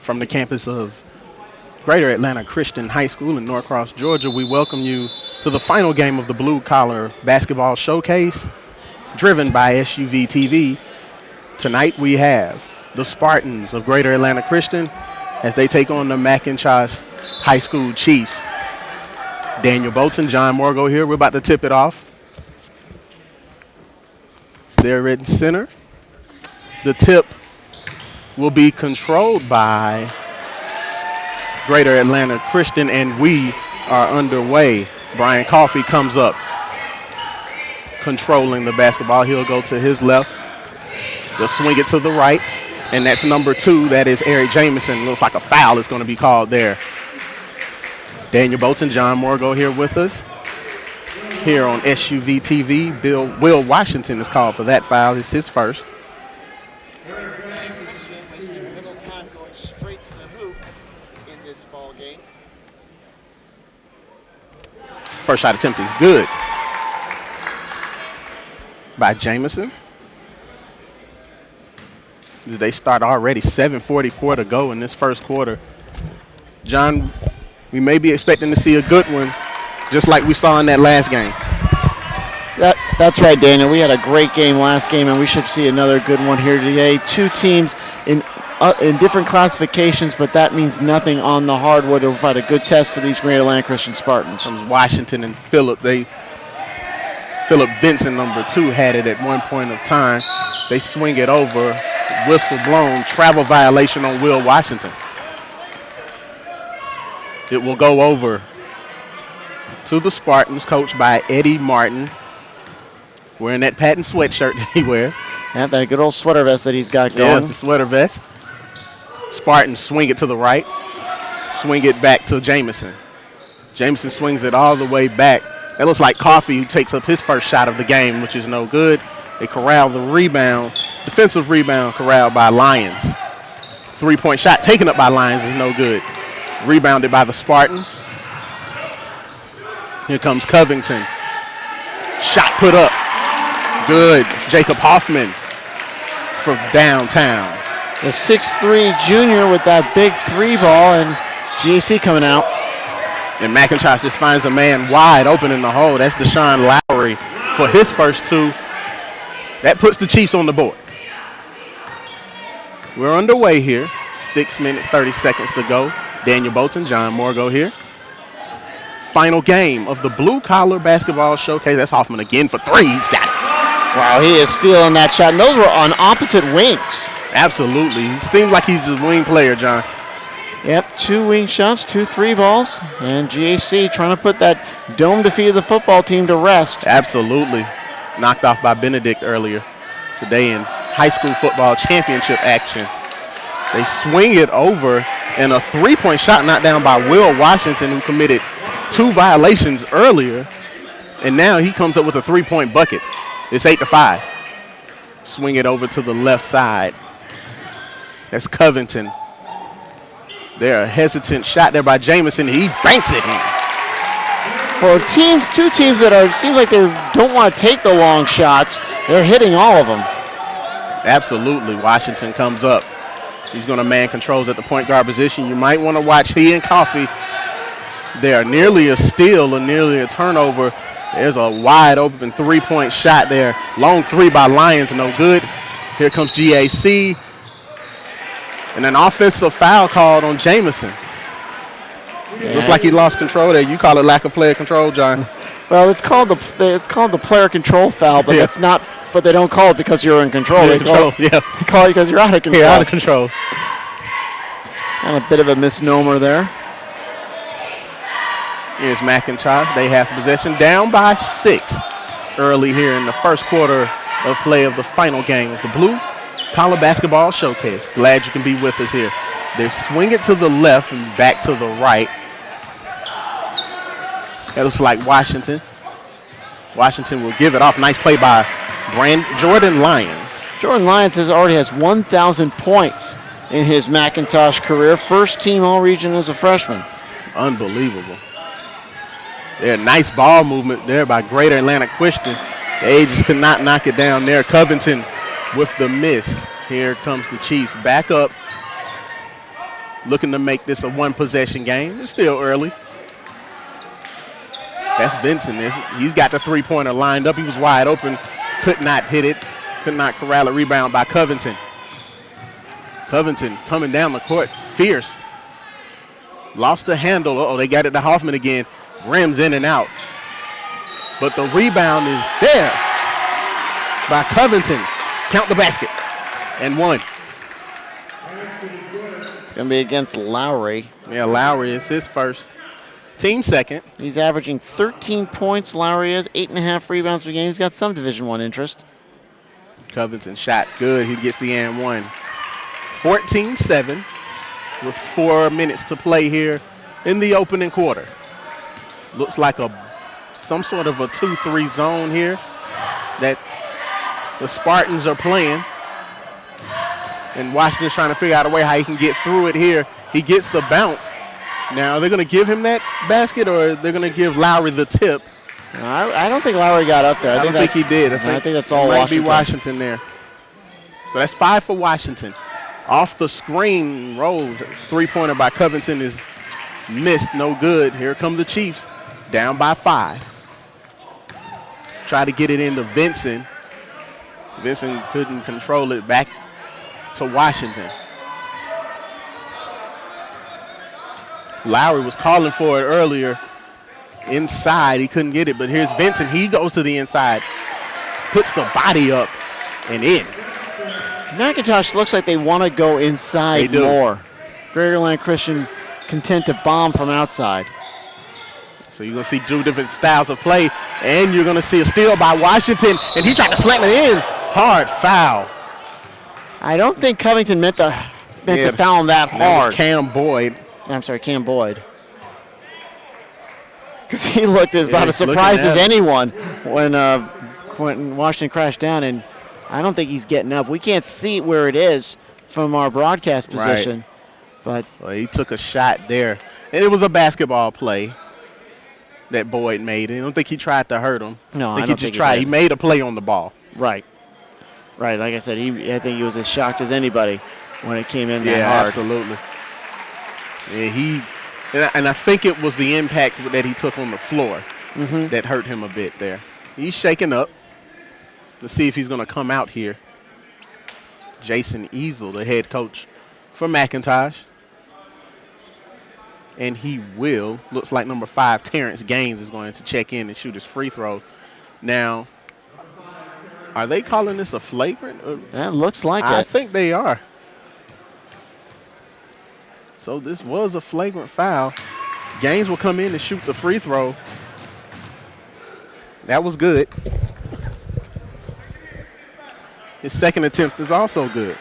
From the campus of Greater Atlanta Christian High School in Norcross, Georgia, we welcome you to the final game of the Blue Collar Basketball Showcase, driven by SUVtv. Tonight we have the Spartans of Greater Atlanta Christian as they take on the McIntosh High School Chiefs. Daniel Bolton, John Morgo here. We're about to tip it off. They're in center. The tip will be controlled by Greater Atlanta Christian, and we are underway. Brian Coffey comes up, controlling the basketball. He'll go to his left. He'll swing it to the right, and that's number 2. That is Eric Jamison. Looks like a foul is going to be called there. Daniel Bolton, John Morgo here with us. Here on SUVtv, Will Washington is called for that foul. It's his first. First shot attempt is good by Jamison. They start already 7:44 to go in this first quarter. John, we may be expecting to see a good one, just like we saw in that last game. That's right, Daniel. We had a great game last game, and we should see another good one here today. Two teams in different classifications, but that means nothing on the hardwood. It'll provide a good test for these Greater Atlanta Christian Spartans. Comes Washington and Phillip. Phillip Vincent, number 2, had it at one point of time. They swing it over. Whistle blown. Travel violation on Will Washington. It will go over to the Spartans, coached by Eddie Martin, wearing that patent sweatshirt that he wears. Yeah, that good old sweater vest that he's got going. Yeah, the sweater vest. Spartans swing it to the right. Swing it back to Jamison. Jamison swings it all the way back. That looks like Coffey, who takes up his first shot of the game, which is no good. They corral the rebound. Defensive rebound corralled by Lions. 3-point shot taken up by Lions is no good. Rebounded by the Spartans. Here comes Covington. Shot put up. Good. Jacob Hoffman from downtown. The 6'3" junior with that big 3 ball, and GAC coming out. And McIntosh just finds a man wide open in the hole. That's Deshaun Lowry for his first 2. That puts the Chiefs on the board. We're underway here. 6 minutes, 30 seconds to go. Daniel Bolton, John Morgo here. Final game of the Blue Collar Basketball Showcase. That's Hoffman again for 3. He's got it. Wow, he is feeling that shot. And those were on opposite wings. Absolutely. He seems like he's a wing player, John. Yep, 2 wing shots, 2 3 balls. And GAC trying to put that dome defeat of the football team to rest. Absolutely. Knocked off by Benedict earlier today in high school football championship action. They swing it over, and a 3-point shot knocked down by Will Washington, who committed 2 violations earlier. And now he comes up with a 3-point bucket. It's 8-5. Swing it over to the left side. That's Covington. There, a hesitant shot there by Jamison. He banks it in. For two teams that seems like they don't want to take the long shots, they're hitting all of them. Absolutely. Washington comes up. He's going to man controls at the point guard position. You might want to watch he and Coffey. They are nearly a steal or nearly a turnover. There's a wide open 3-point shot there. Long 3 by Lions, no good. Here comes GAC. And an offensive foul called on Jamison. Yeah. Looks like he lost control there. You call it lack of player control, John. Well, it's called the player control foul, but that's not. But they don't call it because you're in control. They call it because you're out of control. Yeah, out of control. And a bit of a misnomer there. Here's McIntosh. They have possession, down by 6 early here in the first quarter of play of the final game of the Blue Collar Basketball Showcase. Glad you can be with us here. They swing it to the left and back to the right. That looks like Washington. Washington will give it off. Nice play by Jordan Lyons. Jordan Lyons already has 1,000 points in his McIntosh career. First team All-Region as a freshman. Unbelievable. There, nice ball movement there by Greater Atlanta Christian. They just could not knock it down there. Covington with the miss. Here comes the Chiefs back up. looking to make this a one-possession game. It's still early. That's Vincent. He's got the three-pointer lined up. He was wide open, could not hit it, could not corral it. Rebound by Covington. Covington coming down the court, fierce. Lost the handle. Uh-oh, they got it to Hoffman again. Rims in and out. But the rebound is there by Covington. Count the basket. And one. It's going to be against Lowry. Yeah, Lowry is his first. Team second. He's averaging 13 points. Lowry has 8.5 rebounds per game. He's got some Division I interest. Covington shot good. He gets the and one. 14-7 with 4 minutes to play here in the opening quarter. Looks like some sort of a 2-3 zone here that the Spartans are playing. And Washington's trying to figure out a way how he can get through it here. He gets the bounce. Now, are they going to give him that basket, or they're going to give Lowry the tip? I don't think Lowry got up there. I don't think he did. I think that's all Washington. Washington. Might be Washington there. So that's 5 for Washington. Off the screen roll, three-pointer by Covington is missed, no good. Here come the Chiefs, down by 5. Try to get it into Vincent. Vincent couldn't control it, back to Washington. Lowry was calling for it earlier. Inside, he couldn't get it, but here's Vincent. He goes to the inside, puts the body up and in. McIntosh looks like they want to go inside more. Greaterland Christian content to bomb from outside. So you're going to see two different styles of play, and you're going to see a steal by Washington, and he tried to slam it in. Hard foul. I don't think Covington meant to foul him that hard. That was Cam Boyd. I'm sorry, Cam Boyd. Because he looked about as surprised as anyone when Washington crashed down, and I don't think he's getting up. We can't see where it is from our broadcast position. Right. But he took a shot there, and it was a basketball play that Boyd made. I don't think he tried to hurt him. No, I think he just tried. He made a play on the ball. Right. Like I said, I think he was as shocked as anybody when it came in that hard. Yeah, absolutely. Yeah, and I think it was the impact that he took on the floor that hurt him a bit there. He's shaking up. Let's see if he's going to come out here. Jason Easel, the head coach for McIntosh. And he will. Looks like number 5, Terrence Gaines, is going to check in and shoot his free throw. Now, are they calling this a flagrant? That looks like it. I think they are. So this was a flagrant foul. Gaines will come in and shoot the free throw. That was good. His second attempt is also good.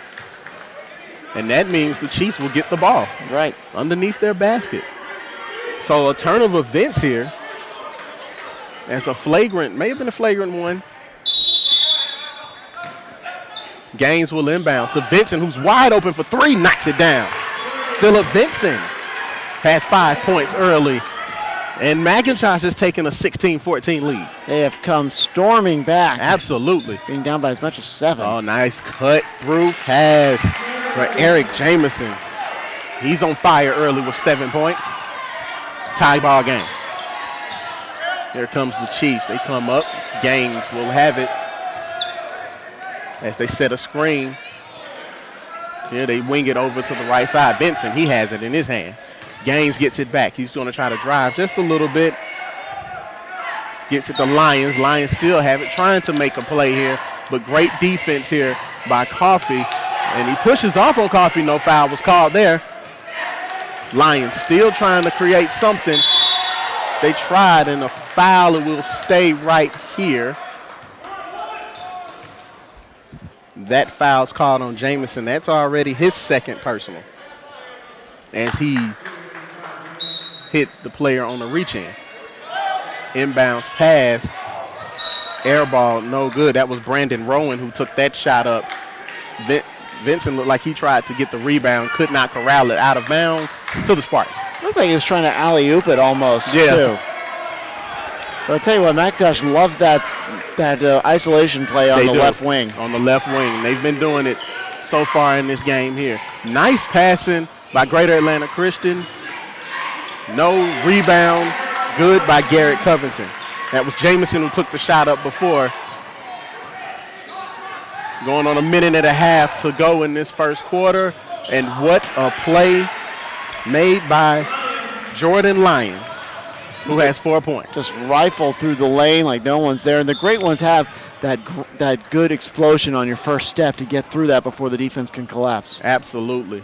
And that means the Chiefs will get the ball. Right. Underneath their basket. So a turn of events here. As a flagrant, may have been a flagrant one. Gaines will inbound to Vincent, who's wide open for 3, knocks it down. Philip Vincent has 5 points early. And McIntosh has taken a 16-14 lead. They have come storming back. Absolutely. Being down by as much as 7. Oh, nice cut through pass for Eric Jamison. He's on fire early with 7 points. Tie ball game. Here comes the Chiefs. They come up. Gaines will have it as they set a screen. Here they wing it over to the right side. Vincent, he has it in his hands. Gaines gets it back. He's going to try to drive just a little bit. Gets it to Lyons. Lyons still have it, trying to make a play here. But great defense here by Coffey. And he pushes off on Coffey. No foul was called there. Lyons still trying to create something. They tried, and a foul will stay right here. That foul's called on Jamison. That's already his second personal, as he hit the player on the reach-in. Inbounds pass. Air ball, no good. That was Brandon Rowan who took that shot up. Vincent looked like he tried to get the rebound, could not corral it out of bounds to the Spartans. Looked like he was trying to alley-oop it almost, too. But I'll tell you what, McIntosh loves that isolation play on the left wing. On the left wing. They've been doing it so far in this game here. Nice passing by Greater Atlanta Christian. No rebound. Good by Garrett Covington. That was Jamison who took the shot up before. Going on a minute and a half to go in this first quarter. And what a play made by Jordan Lyons, who has 4 points. Just rifle through the lane like no one's there. And the great ones have that good explosion on your first step to get through that before the defense can collapse. Absolutely.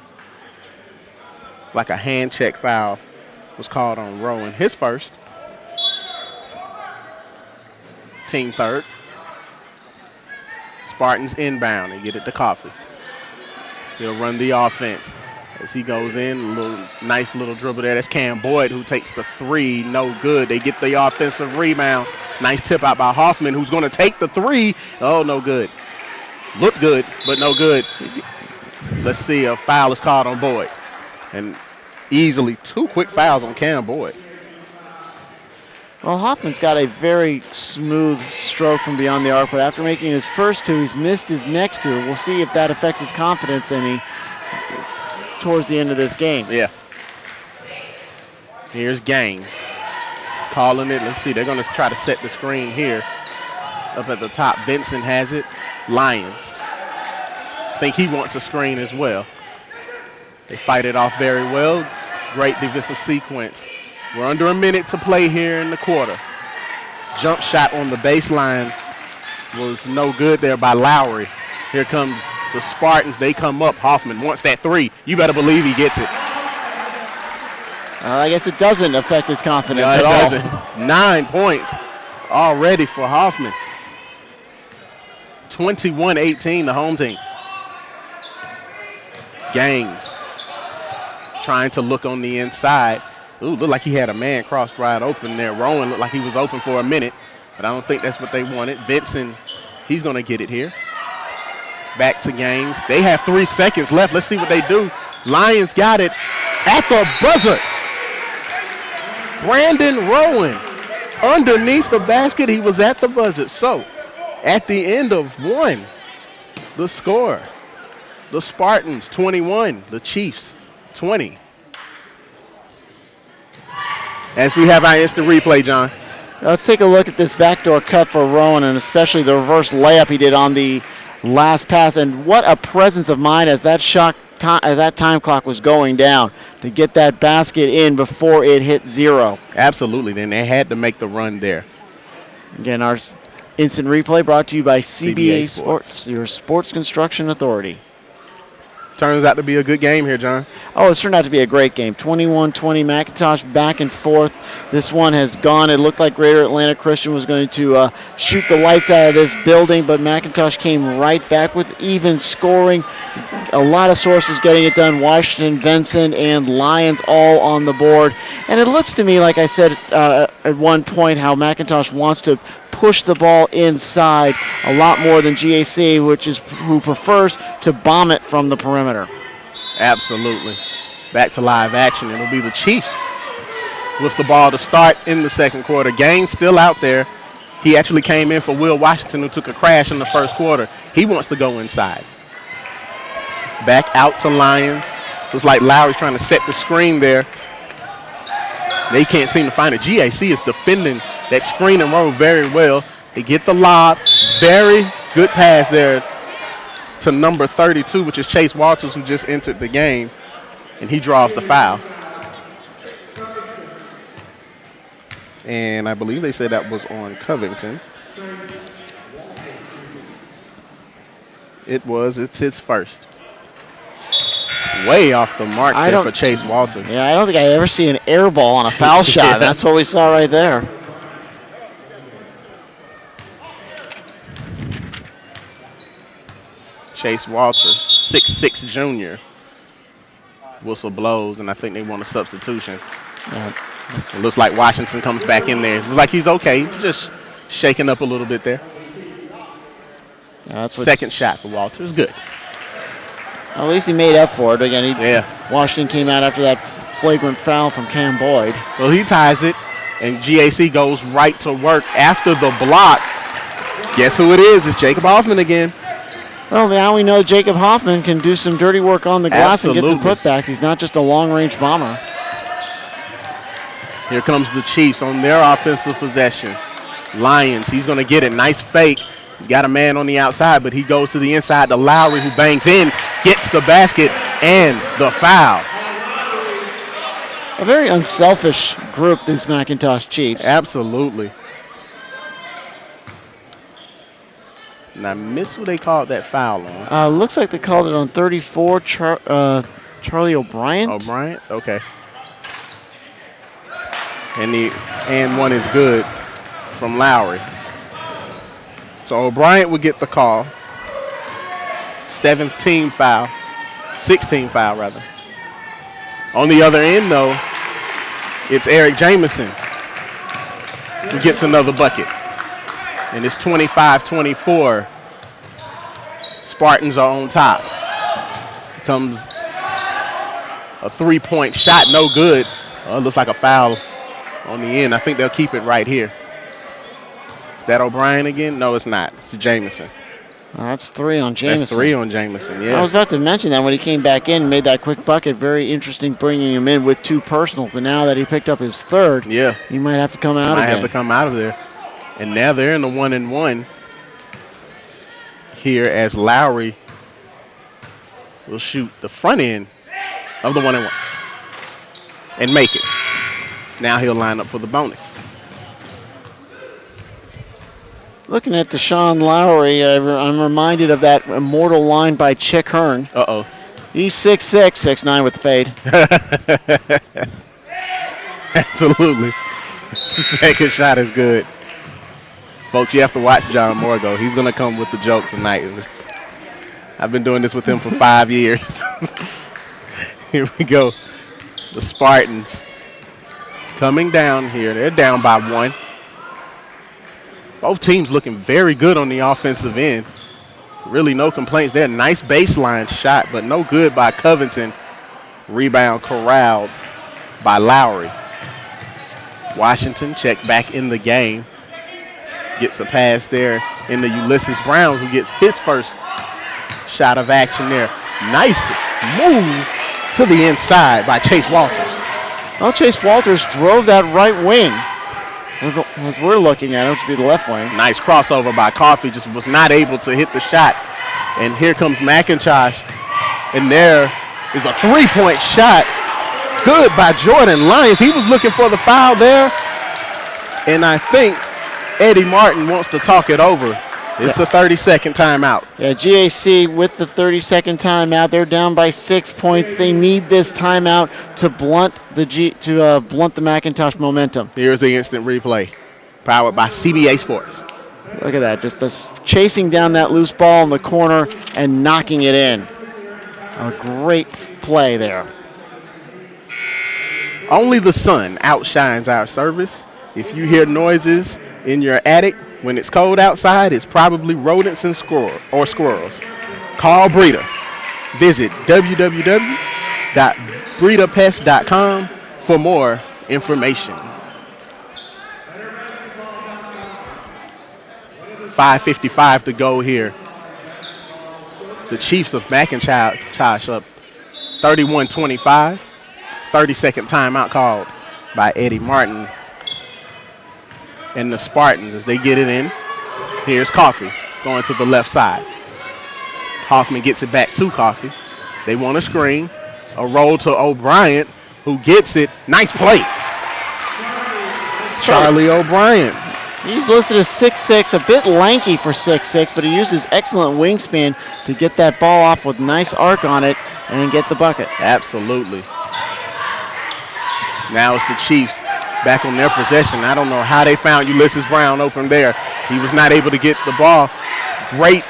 Like a hand check foul was called on Rowan. His first. Team third. Spartans inbound and get it to Coffee. He'll run the offense as he goes in. Nice little dribble there. That's Cam Boyd who takes the three. No good. They get the offensive rebound. Nice tip out by Hoffman, who's going to take the three. Oh, no good. Looked good, but no good. Let's see. A foul is called on Boyd. And easily 2 quick fouls on Cam Boyd. Well, Hoffman's got a very smooth stroke from beyond the arc, but after making his first 2, he's missed his next 2. We'll see if that affects his confidence towards the end of this game. Yeah. Here's Gaines. He's calling it. Let's see. They're going to try to set the screen here. Up at the top, Vincent has it. Lyons. I think he wants a screen as well. They fight it off very well. Great defensive sequence. We're under a minute to play here in the quarter. Jump shot on the baseline was no good there by Lowry. Here comes the Spartans. They come up. Hoffman wants that three. You better believe he gets it. I guess it doesn't affect his confidence No, at it all. doesn't. 9 points already for Hoffman. 21-18, the home team. Gaines trying to look on the inside. Ooh, looked like he had a man crossed wide open there. Rowan looked like he was open for a minute, but I don't think that's what they wanted. Vincent, he's going to get it here. Back to Gaines. They have 3 seconds left. Let's see what they do. Lions got it at the buzzer. Brandon Rowan underneath the basket. He was at the buzzer. So at the end of 1, the score, the Spartans 21, the Chiefs 20. As we have our instant replay, John. Let's take a look at this backdoor cut for Rowan, and especially the reverse layup he did on the last pass. And what a presence of mind as that time clock was going down to get that basket in before it hit 0. Absolutely. Then they had to make the run there. Again, our instant replay brought to you by CBA CBA Sports, your sports construction authority. Turns out to be a good game here, John. Oh, it's turned out to be a great game. 21-20, McIntosh back and forth. This one has gone. It looked like Greater Atlanta Christian was going to shoot the lights out of this building, but McIntosh came right back with even scoring. A lot of sources getting it done. Washington, Vincent, and Lyons all on the board. And it looks to me, like I said at one point, how McIntosh wants to push the ball inside a lot more than GAC, who prefers to bomb it from the perimeter. Absolutely. Back to live action. It'll be the Chiefs with the ball to start in the second quarter. Gaines still out there. He actually came in for Will Washington, who took a crash in the first quarter. He wants to go inside. Back out to Lyons. Looks like Lowry's trying to set the screen there. They can't seem to find it. GAC is defending that screen and roll very well. They get the lob. Very good pass there to number 32, which is Chase Walters, who just entered the game, and he draws the foul. And I believe they said that was on Covington. It's his first. Way off the mark there for Chase Walters. Yeah, I don't think I ever see an air ball on a foul shot. Yeah. That's what we saw right there. Chase Walters, 6'6" junior. Whistle blows, and I think they want a substitution. It looks like Washington comes back in there. It looks like he's okay. He's just shaking up a little bit there. Second shot for Walters. Good. At least he made up for it. Again, Washington came out after that flagrant foul from Cam Boyd. Well, he ties it, and GAC goes right to work after the block. Guess who it is? It's Jacob Hoffman again. Well, now we know Jacob Hoffman can do some dirty work on the glass and get some putbacks. He's not just a long-range bomber. Here comes the Chiefs on their offensive possession. Lions, he's going to get it. Nice fake. He's got a man on the outside, but he goes to the inside to Lowry, who bangs in, gets the basket, and the foul. A very unselfish group, these McIntosh Chiefs. Absolutely. And I missed what they called that foul on. Looks like they called it on 34, Charlie O'Brien. O'Brien? Okay. And the and one is good from Lowry. So O'Brien would get the call. 16 foul rather. On the other end, though, it's Eric Jamison who gets another bucket. And it's 25-24. Spartans are on top. Comes a three-point shot, no good. It looks like a foul on the end. I think they'll keep it right here. Is that O'Brien again? No, it's not. It's Jamison. That's 3 on Jamison. That's 3 on Jamison, yeah. I was about to mention that when he came back in and made that quick bucket. Very interesting bringing him in with 2 personals. But now that he picked up his 3rd, yeah, he might have to come out again. Might have to come out of there. And now they're in the 1-and-1 here as Lowry will shoot the front end of the 1-and-1 and make it. Now he'll line up for the bonus. Looking at Deshaun Lowry, I'm reminded of that immortal line by Chick Hearn. Uh-oh. He's 6'6", 6'9" with the fade. Absolutely. Second shot is good. Folks, you have to watch John Morgo. He's going to come with the jokes tonight. I've been doing this with him for 5 years. Here we go. The Spartans coming down here. They're down by 1. Both teams looking very good on the offensive end. Really no complaints there. Nice baseline shot, but no good by Covington. Rebound corralled by Lowry. Washington checked back in the game. Gets a pass there in the Ulysses Brown, who gets his first shot of action there. Nice move to the inside by Chase Walters. Well, Chase Walters drove that right wing. As we're looking at it, which would be the left wing. Nice crossover by Coffey, just was not able to hit the shot. And here comes McIntosh, and there is a three-point shot. Good by Jordan Lyons. He was looking for the foul there, and I think Eddie Martin wants to talk it over. It's a 30-second timeout. Yeah, GAC with the 30-second timeout. They're down by 6 points. They need this timeout to blunt the McIntosh momentum. Here's the instant replay, powered by CBA Sports. Look at that, just chasing down that loose ball in the corner and knocking it in. A great play there. Only the sun outshines our service. If you hear noises in your attic when it's cold outside, it's probably rodents and squirrels. Call Breeder. Visit www.breedapest.com for more information. 5:55 to go here. The Chiefs of McIntosh up 31-25. 30-second timeout called by Eddie Martin. And the Spartans, as they get it in, here's Coffey going to the left side. Hoffman gets it back to Coffey. They want a screen, a roll to O'Brien, who gets it. Nice play. Charlie O'Brien. He's listed as 6'6", a bit lanky for 6'6", but he used his excellent wingspan to get that ball off with nice arc on it and get the bucket. Absolutely. Now it's the Chiefs back on their possession. I don't know how they found Ulysses Brown open there. He was not able to get the ball. Great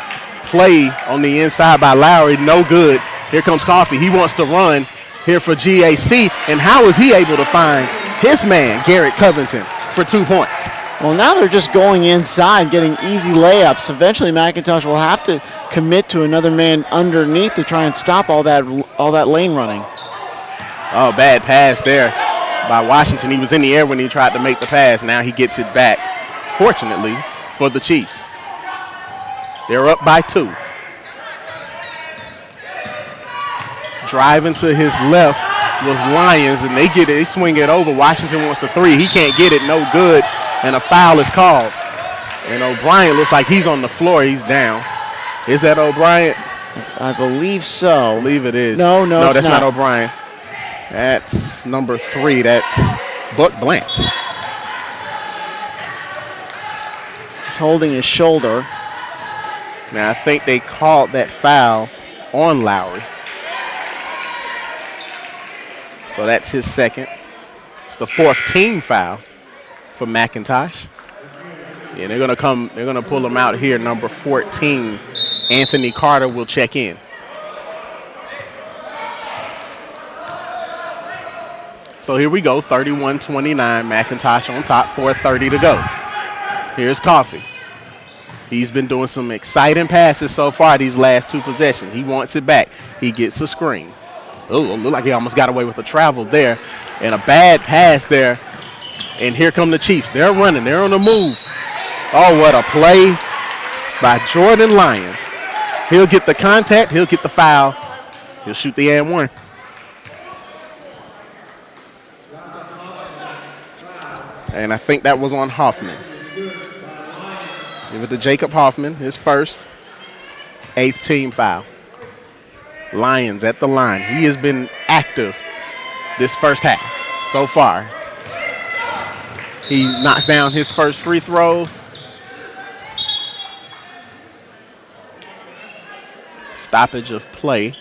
play on the inside by Lowry. No good. Here comes Coffey. He wants to run here for GAC. And how is he able to find his man, Garrett Covington, for 2 points? Well, now they're just going inside, getting easy layups. Eventually, McIntosh will have to commit to another man underneath to try and stop all that lane running. Oh, bad pass there by Washington. He was in the air when he tried to make the pass. Now he gets it back, fortunately, for the Chiefs. They're up by 2. Driving to his left was Lions, and they swing it over. Washington wants the three. He can't get it, no good, and a foul is called. And O'Brien looks like he's on the floor. He's down. Is that O'Brien? I believe so. I believe it is. No, that's not O'Brien. That's number 3. That's Buck Blanche. He's holding his shoulder. Now, I think they called that foul on Lowry. So that's his second. It's the 4th team foul for McIntosh. Yeah, they're gonna pull him out here. Number 14, Anthony Carter will check in. So here we go, 31-29, McIntosh on top, 4:30 to go. Here's Coffee. He's been doing some exciting passes so far these last 2 possessions. He wants it back. He gets a screen. Oh, look like he almost got away with a travel there. And a bad pass there. And here come the Chiefs. They're running. They're on the move. Oh, what a play by Jordan Lyons. He'll get the contact. He'll get the foul. He'll shoot the and one. And I think that was on Hoffman. Give it to Jacob Hoffman, his first, 8th team foul. Lyons at the line. He has been active this first half so far. He knocks down his first free throw. Stoppage of play.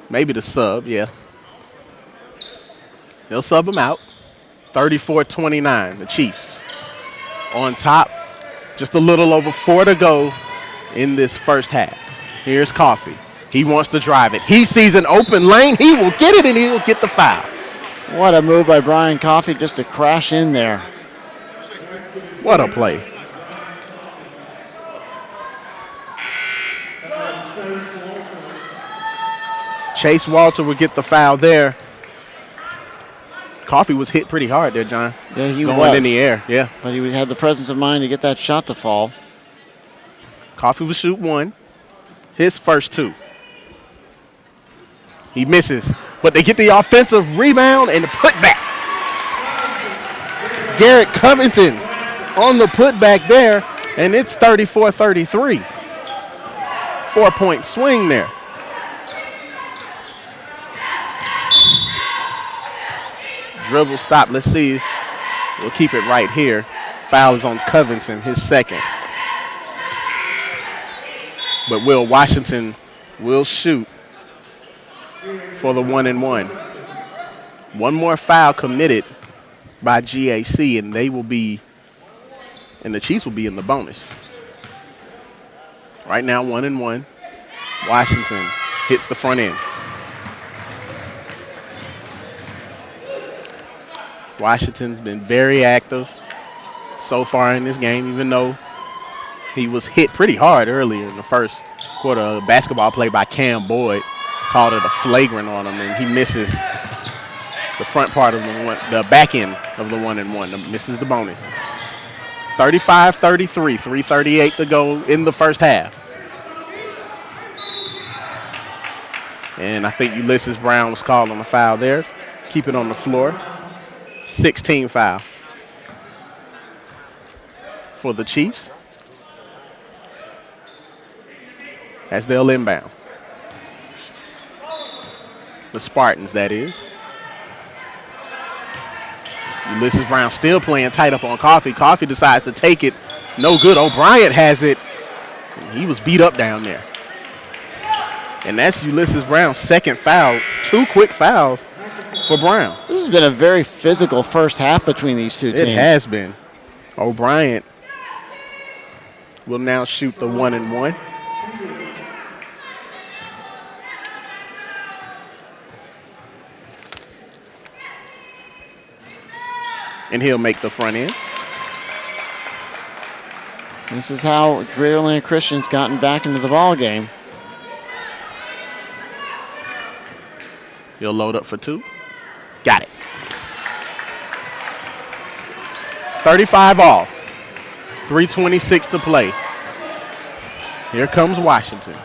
Maybe the sub, yeah. They'll sub him out. 34-29, the Chiefs on top. Just a little over 4 to go in this first half. Here's Coffee. He wants to drive it. He sees an open lane. He will get it, and he will get the foul. What a move by Brian Coffee just to crash in there. What a play. Chase Walter will get the foul there. Coffee was hit pretty hard there, John. Yeah, he was. Going in the air, yeah. But he had the presence of mind to get that shot to fall. Coffee will shoot 1. His first 2. He misses, but they get the offensive rebound and the putback. Garrett Covington on the putback there, and it's 34-33. 4-point swing there. Dribble stop. Let's see. We'll keep it right here. Foul is on Covington, his second. But Will Washington will shoot for the 1-and-1. One more foul committed by GAC, and they will be, and the Chiefs will be in the bonus. Right now, 1-and-1. Washington hits the front end. Washington's been very active so far in this game, even though he was hit pretty hard earlier in the first quarter. A basketball play by Cam Boyd called it a flagrant on him, and he misses the front part of the back end of the 1-and-1. Misses the bonus. 35-33, 3:38 to go in the first half. And I think Ulysses Brown was called on a foul there. Keep it on the floor. 16 foul for the Chiefs as they'll inbound. The Spartans, that is. Ulysses Brown still playing tight up on Coffee. Coffee decides to take it. No good. O'Brien has it. He was beat up down there. And that's Ulysses Brown's second foul. 2 quick fouls for Brown. This has been a very physical first half between these two teams. It has been. O'Brien will now shoot the 1-and-1. And he'll make the front end. This is how Greater Atlanta Christian's gotten back into the ball game. He'll load up for 2. Got it. 35 all. 3:26 to play. Here comes Washington.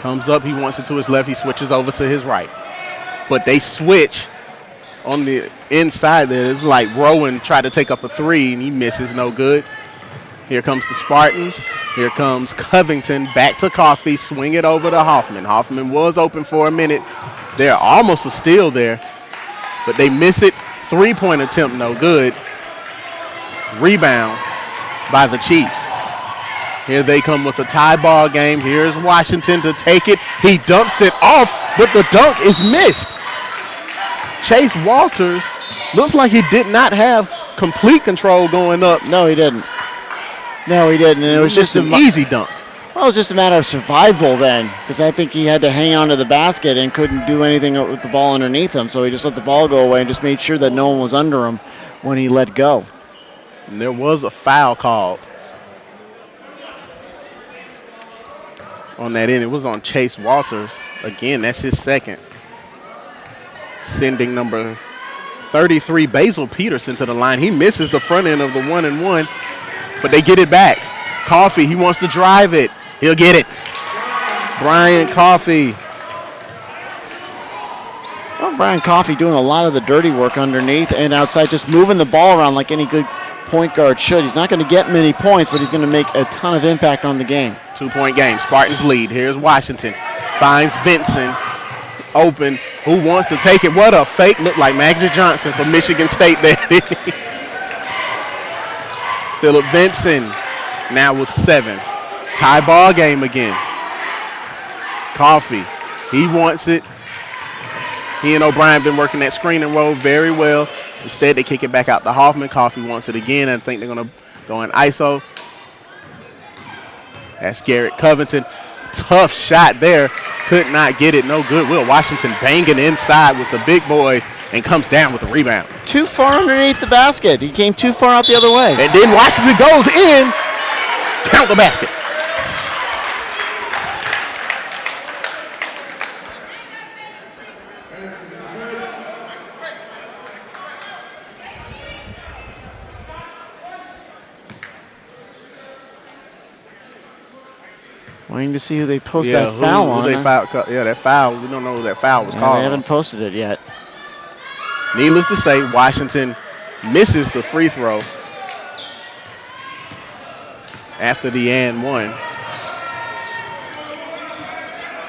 Comes up, he wants it to his left, he switches over to his right. But they switch on the inside there. It's like Rowan tried to take up a three, and he misses, no good. Here comes the Spartans. Here comes Covington, back to Coffee, swing it over to Hoffman. Hoffman was open for a minute. They're almost a steal there, but they miss it. Three-point attempt, no good. Rebound by the Chiefs. Here they come with a tie ball game. Here's Washington to take it. He dumps it off, but the dunk is missed. Chase Walters looks like he did not have complete control going up. No, he didn't. No, he didn't. And it was just an easy dunk. Well, it was just a matter of survival then, because I think he had to hang on to the basket and couldn't do anything with the ball underneath him. So he just let the ball go away and just made sure that no one was under him when he let go. And there was a foul called on that end. It was on Chase Walters. Again, that's his second. Sending number 33, Basil Peterson, to the line. He misses the front end of the 1-and-1, but they get it back. Coffee, he wants to drive it. He'll get it. Brian Coffee. Well, Brian Coffee doing a lot of the dirty work underneath and outside, just moving the ball around like any good point guard should. He's not going to get many points, but he's going to make a ton of impact on the game. 2-point game. Spartans lead. Here's Washington. Finds Vincent open. Who wants to take it? What a fake. Looked like Magic Johnson from Michigan State there. Philip Vincent now with 7. Tie ball game again. Coffee. He wants it. He and O'Brien been working that screen and roll very well. Instead, they kick it back out to Hoffman. Coffee wants it again. I think they're going to go in ISO. That's Garrett Covington. Tough shot there. Could not get it. No good. Will Washington banging inside with the big boys and comes down with the rebound. Too far underneath the basket. He came too far out the other way. And then Washington goes in. Count the basket. Waiting to see who they post that foul on. That foul. We don't know who that foul was called. They haven't posted it yet. Needless to say, Washington misses the free throw after the and one.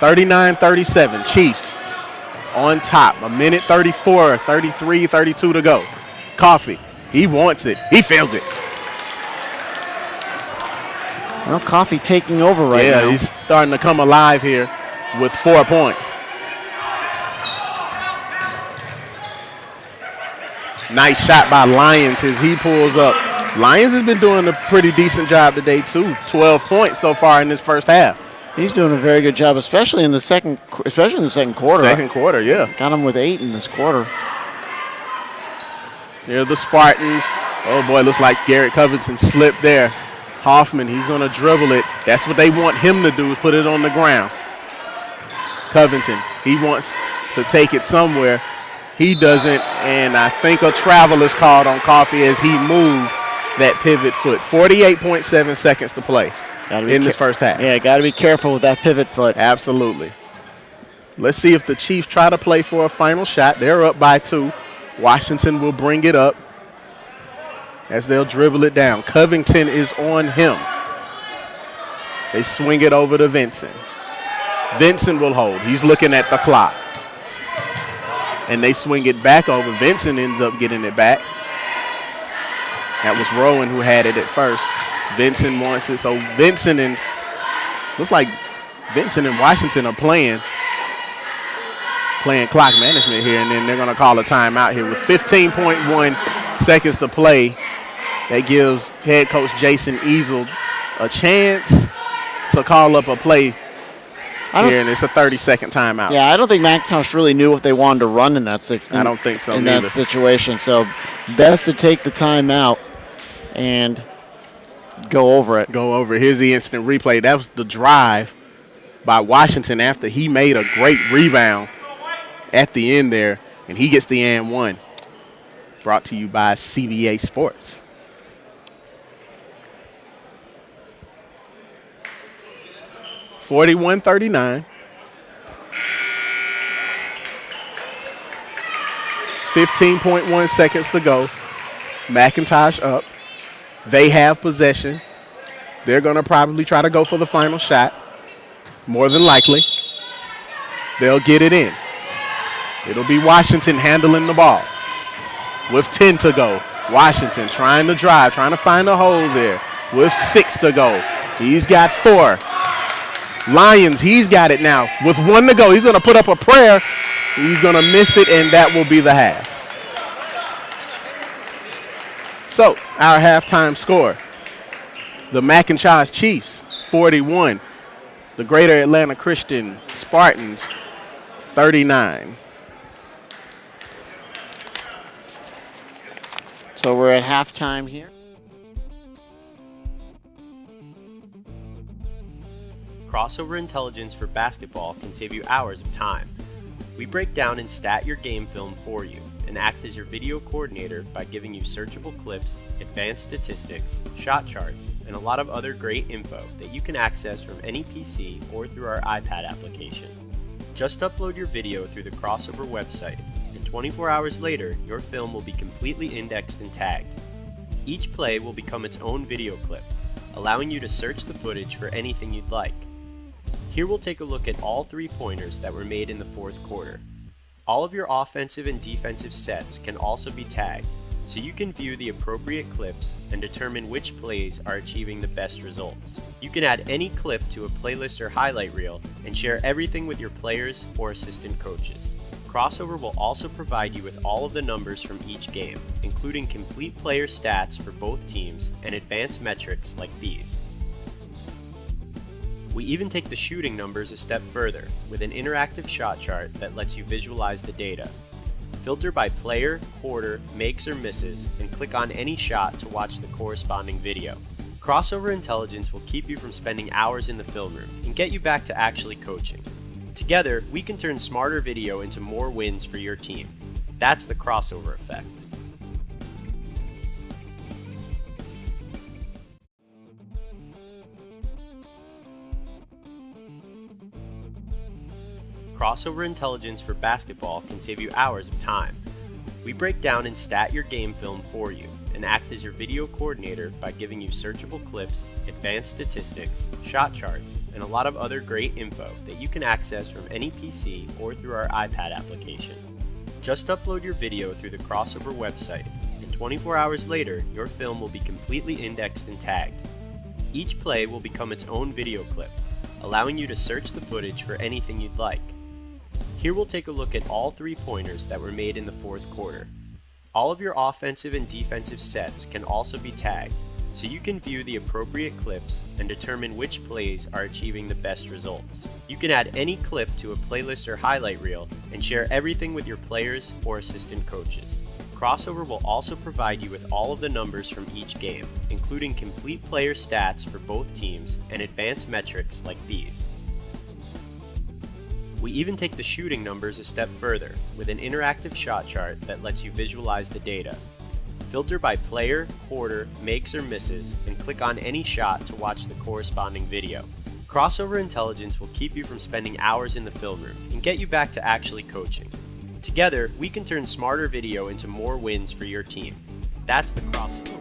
39-37, Chiefs on top. A minute 34, 33, 32 to go. Coffee, he wants it. He feels it. Well, Coffee taking over right now. Yeah, he's starting to come alive here with 4 points. Nice shot by Lyons as he pulls up. Lyons has been doing a pretty decent job today, too. 12 points so far in this first half. He's doing a very good job, especially in the second quarter. Second quarter, yeah. Got him with 8 in this quarter. Here are the Spartans. Oh, boy, looks like Garrett Covington slipped there. Hoffman, he's going to dribble it. That's what they want him to do, is put it on the ground. Covington, he wants to take it somewhere. He doesn't, and I think a travel is called on Coffee as he moved that pivot foot. 48.7 seconds to play in this first half. Yeah, got to be careful with that pivot foot. Absolutely. Let's see if the Chiefs try to play for a final shot. They're up by 2. Washington will bring it up as they'll dribble it down. Covington is on him. They swing it over to Vincent. Vincent will hold. He's looking at the clock. And they swing it back over. Vincent ends up getting it back. That was Rowan who had it at first. Vincent wants it. So Vincent and, looks like Vincent and Washington are playing clock management here, and then they're going to call a timeout here with 15.1 seconds to play. That gives head coach Jason Easel a chance to call up a play here, and it's a 30-second timeout. Yeah, I don't think McIntosh really knew what they wanted to run in that situation. I don't think so in neither. That situation. So best to take the timeout and go over it. Here's the instant replay. That was the drive by Washington after he made a great rebound at the end there, and he gets the and one. Brought to you by CBA Sports. (41-39). 15.1 seconds to go. McIntosh up. They have possession. They're going to probably try to go for the final shot. More than likely. They'll get it in. It'll be Washington handling the ball. With 10 to go. Washington trying to drive, trying to find a hole there. With 6 to go. He's got 4. Lions, he's got it now. With 1 to go, he's going to put up a prayer. He's going to miss it, and that will be the half. So, our halftime score. The McIntosh Chiefs, 41. The Greater Atlanta Christian Spartans, 39. So we're at halftime here. Crossover intelligence for basketball can save you hours of time. We break down and stat your game film for you and act as your video coordinator by giving you searchable clips, advanced statistics, shot charts, and a lot of other great info that you can access from any PC or through our iPad application. Just upload your video through the Crossover website, and 24 hours later, your film will be completely indexed and tagged. Each play will become its own video clip, allowing you to search the footage for anything you'd like. Here we'll take a look at all 3-pointers that were made in the fourth quarter. All of your offensive and defensive sets can also be tagged, so you can view the appropriate clips and determine which plays are achieving the best results. You can add any clip to a playlist or highlight reel and share everything with your players or assistant coaches. Crossover will also provide you with all of the numbers from each game, including complete player stats for both teams and advanced metrics like these. We even take the shooting numbers a step further with an interactive shot chart that lets you visualize the data. Filter by player, quarter, makes or misses, and click on any shot to watch the corresponding video. Crossover intelligence will keep you from spending hours in the film room and get you back to actually coaching. Together, we can turn smarter video into more wins for your team. That's the crossover effect. Crossover intelligence for basketball can save you hours of time. We break down and stat your game film for you and act as your video coordinator by giving you searchable clips, advanced statistics, shot charts, and a lot of other great info that you can access from any PC or through our iPad application. Just upload your video through the Crossover website, and 24 hours later, your film will be completely indexed and tagged. Each play will become its own video clip, allowing you to search the footage for anything you'd like. Here we'll take a look at all 3-pointers that were made in the fourth quarter. All of your offensive and defensive sets can also be tagged, so you can view the appropriate clips and determine which plays are achieving the best results. You can add any clip to a playlist or highlight reel and share everything with your players or assistant coaches. Crossover will also provide you with all of the numbers from each game, including complete player stats for both teams and advanced metrics like these. We even take the shooting numbers a step further with an interactive shot chart that lets you visualize the data. Filter by player, quarter, makes or misses, and click on any shot to watch the corresponding video. Crossover intelligence will keep you from spending hours in the film room and get you back to actually coaching. Together, we can turn smarter video into more wins for your team. That's the crossover.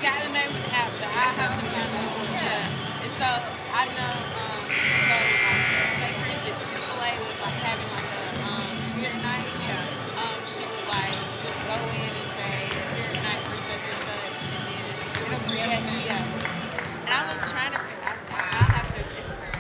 forgot the name of the app, but I have to find out. Yeah. And so I know, so like, say for instance, AAA was like having like a spirit night. Yeah. She would like just go in and say spirit night for such and such, and then it'll create. Yeah. And I was trying to figure out. I have to text her.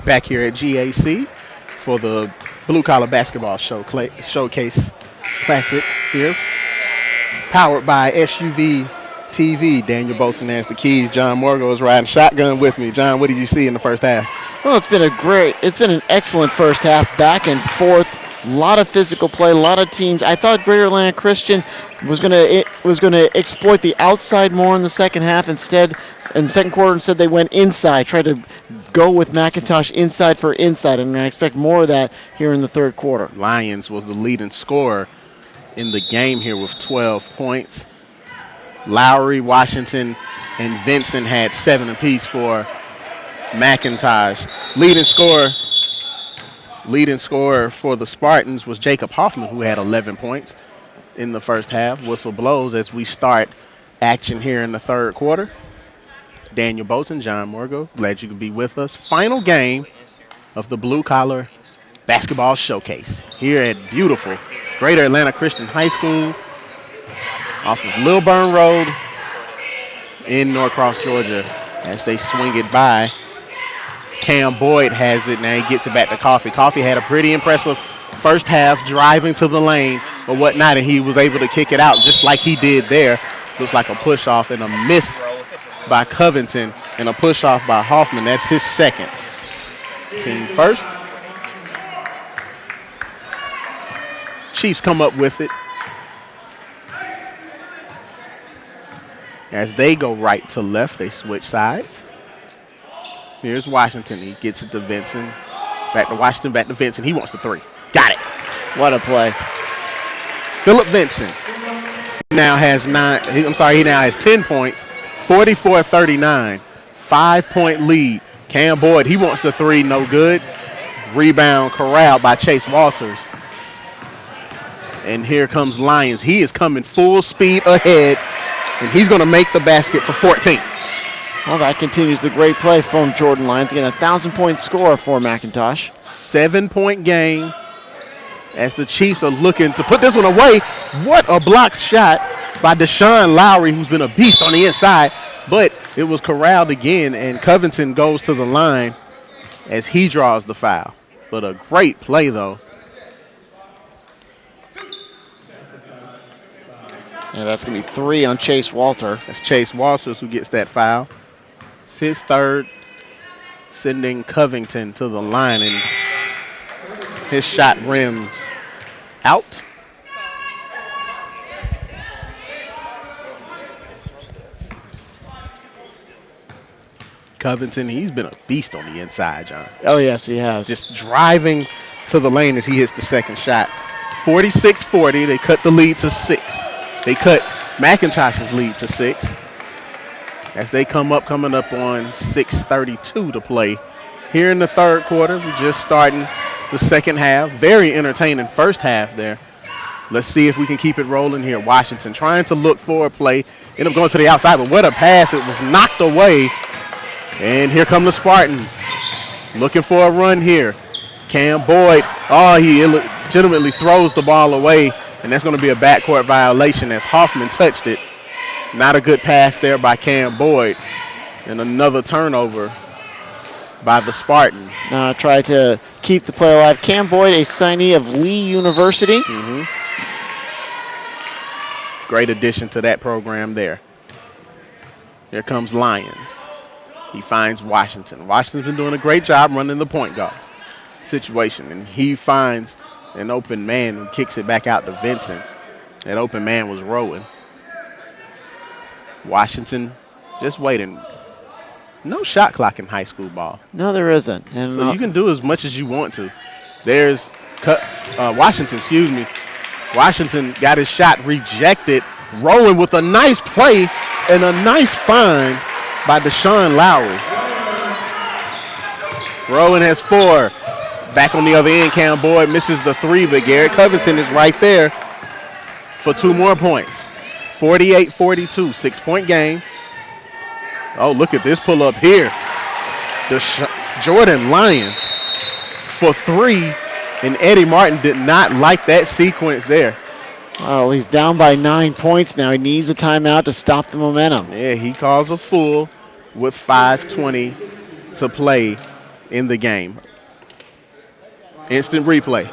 Back here at GAC for the Blue Collar Basketball Showcase Classic here. Powered by SUVtv. Daniel Bolton has the keys. John Morgo is riding shotgun with me. John, what did you see in the first half? Well, it's been an excellent first half, back and forth. A lot of physical play, a lot of teams. I thought Greater Atlanta Christian was going to exploit the outside more in the second half. Instead, in the second quarter, instead they went inside, tried to go with McIntosh inside for inside, and I expect more of that here in the third quarter. Lyons was the leading scorer in the game here with 12 points. Lowry, Washington, and Vincent had 7 apiece for McIntosh. Leading scorer for the Spartans was Jacob Hoffman, who had 11 points in the first half. Whistle blows as we start action here in the third quarter. Daniel Bolton, John Morgo, glad you could be with us. Final game of the Blue Collar Basketball Showcase here at beautiful Greater Atlanta Christian High School off of Lilburn Road in Norcross, Georgia, as they swing it by. Cam Boyd has it. Now he gets it back to Coffee. Coffee had a pretty impressive first half driving to the lane or whatnot, and he was able to kick it out just like he did there. Looks like a push-off and a miss by Covington and a push-off by Hoffman. That's his second. Team first. Chiefs come up with it as they go right to left. They switch sides. Here's Washington. He gets it to Vincent. Back to Washington, back to Vincent. He wants the three. Got it. What a play. Philip Vincent now has he now has 10 points, 44-39, 5-point lead. Cam Boyd, he wants the three, no good. Rebound corralled by Chase Walters. And here comes Lyons. He is coming full speed ahead, and he's going to make the basket for 14. Well, that continues the great play from Jordan Lyons. Again, a 1,000-point score for McIntosh. 7-point game as the Chiefs are looking to put this one away. What a blocked shot by Deshaun Lowry, who's been a beast on the inside. But it was corralled again, and Covington goes to the line as he draws the foul. But a great play, though. Yeah, that's going to be 3 on Chase Walter. That's Chase Walters who gets that foul. It's his third, sending Covington to the line, and his shot rims out. Covington, he's been a beast on the inside, John. Oh, yes, he has. Just driving to the lane as he hits the second shot. 46-40, they cut the lead to 6. They cut McIntosh's lead to 6 as they coming up on 6:32 to play. Here in the third quarter, we're just starting the second half. Very entertaining first half there. Let's see if we can keep it rolling here. Washington trying to look for a play. End up going to the outside, but what a pass. It was knocked away. And here come the Spartans. Looking for a run here. Cam Boyd, he legitimately throws the ball away, and that's going to be a backcourt violation as Hoffman touched it. Not a good pass there by Cam Boyd. And another turnover by the Spartans. Try to keep the play alive. Cam Boyd, a signee of Lee University. Mm-hmm. Great addition to that program there. Here comes Lyons. He finds Washington. Washington's been doing a great job running the point guard situation, and he finds an open man who kicks it back out to Vincent. That open man was Rowan. Washington just waiting. No shot clock in high school ball. No, there isn't. And So you can do as much as you want to. There's Washington, excuse me. Washington got his shot rejected. Rowan with a nice play and a nice find by Deshaun Lowry. Rowan has 4. Back on the other end, Cam Boyd misses the 3, but Garrett Covington is right there for 2 more points. 48-42, 6-point game. Oh, look at this pull up here. Jordan Lyons for 3, and Eddie Martin did not like that sequence there. Well, he's down by 9 points now. He needs a timeout to stop the momentum. Yeah, he calls a full with 5:20 to play in the game. Instant replay.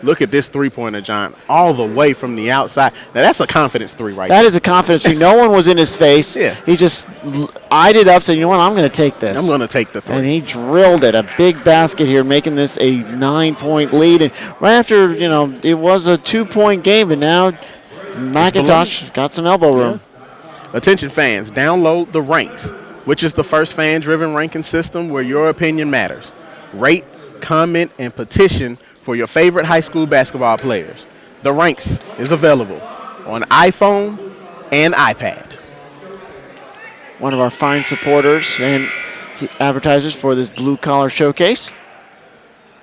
Look at this three-pointer, John, all the way from the outside. Now, that's a confidence 3 right there. That is a confidence three. No one was in his face. Yeah. He just eyed it up, said, you know what, I'm going to take this. I'm going to take the 3. And he drilled it. A big basket here, making this a 9-point lead. And right after, it was a 2-point game, and now McIntosh got some elbow room. Yeah. Attention fans, download the Ranks, which is the first fan-driven ranking system where your opinion matters. Rate, comment, and petition for your favorite high school basketball players. The Ranks is available on iPhone and iPad. One of our fine supporters and advertisers for this blue-collar showcase.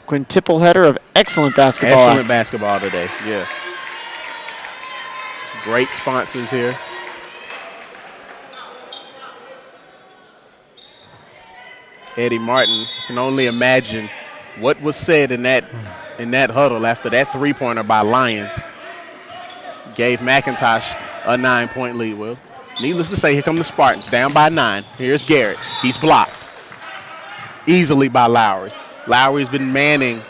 Quintuple header of excellent basketball. Excellent basketball today, yeah. Great sponsors here. Eddie Martin can only imagine what was said in that huddle after that three-pointer by Lyons gave McIntosh a 9-point lead. Well, needless to say, here come the Spartans, down by 9. Here's Garrett. He's blocked easily by Lowry. Lowry's been manning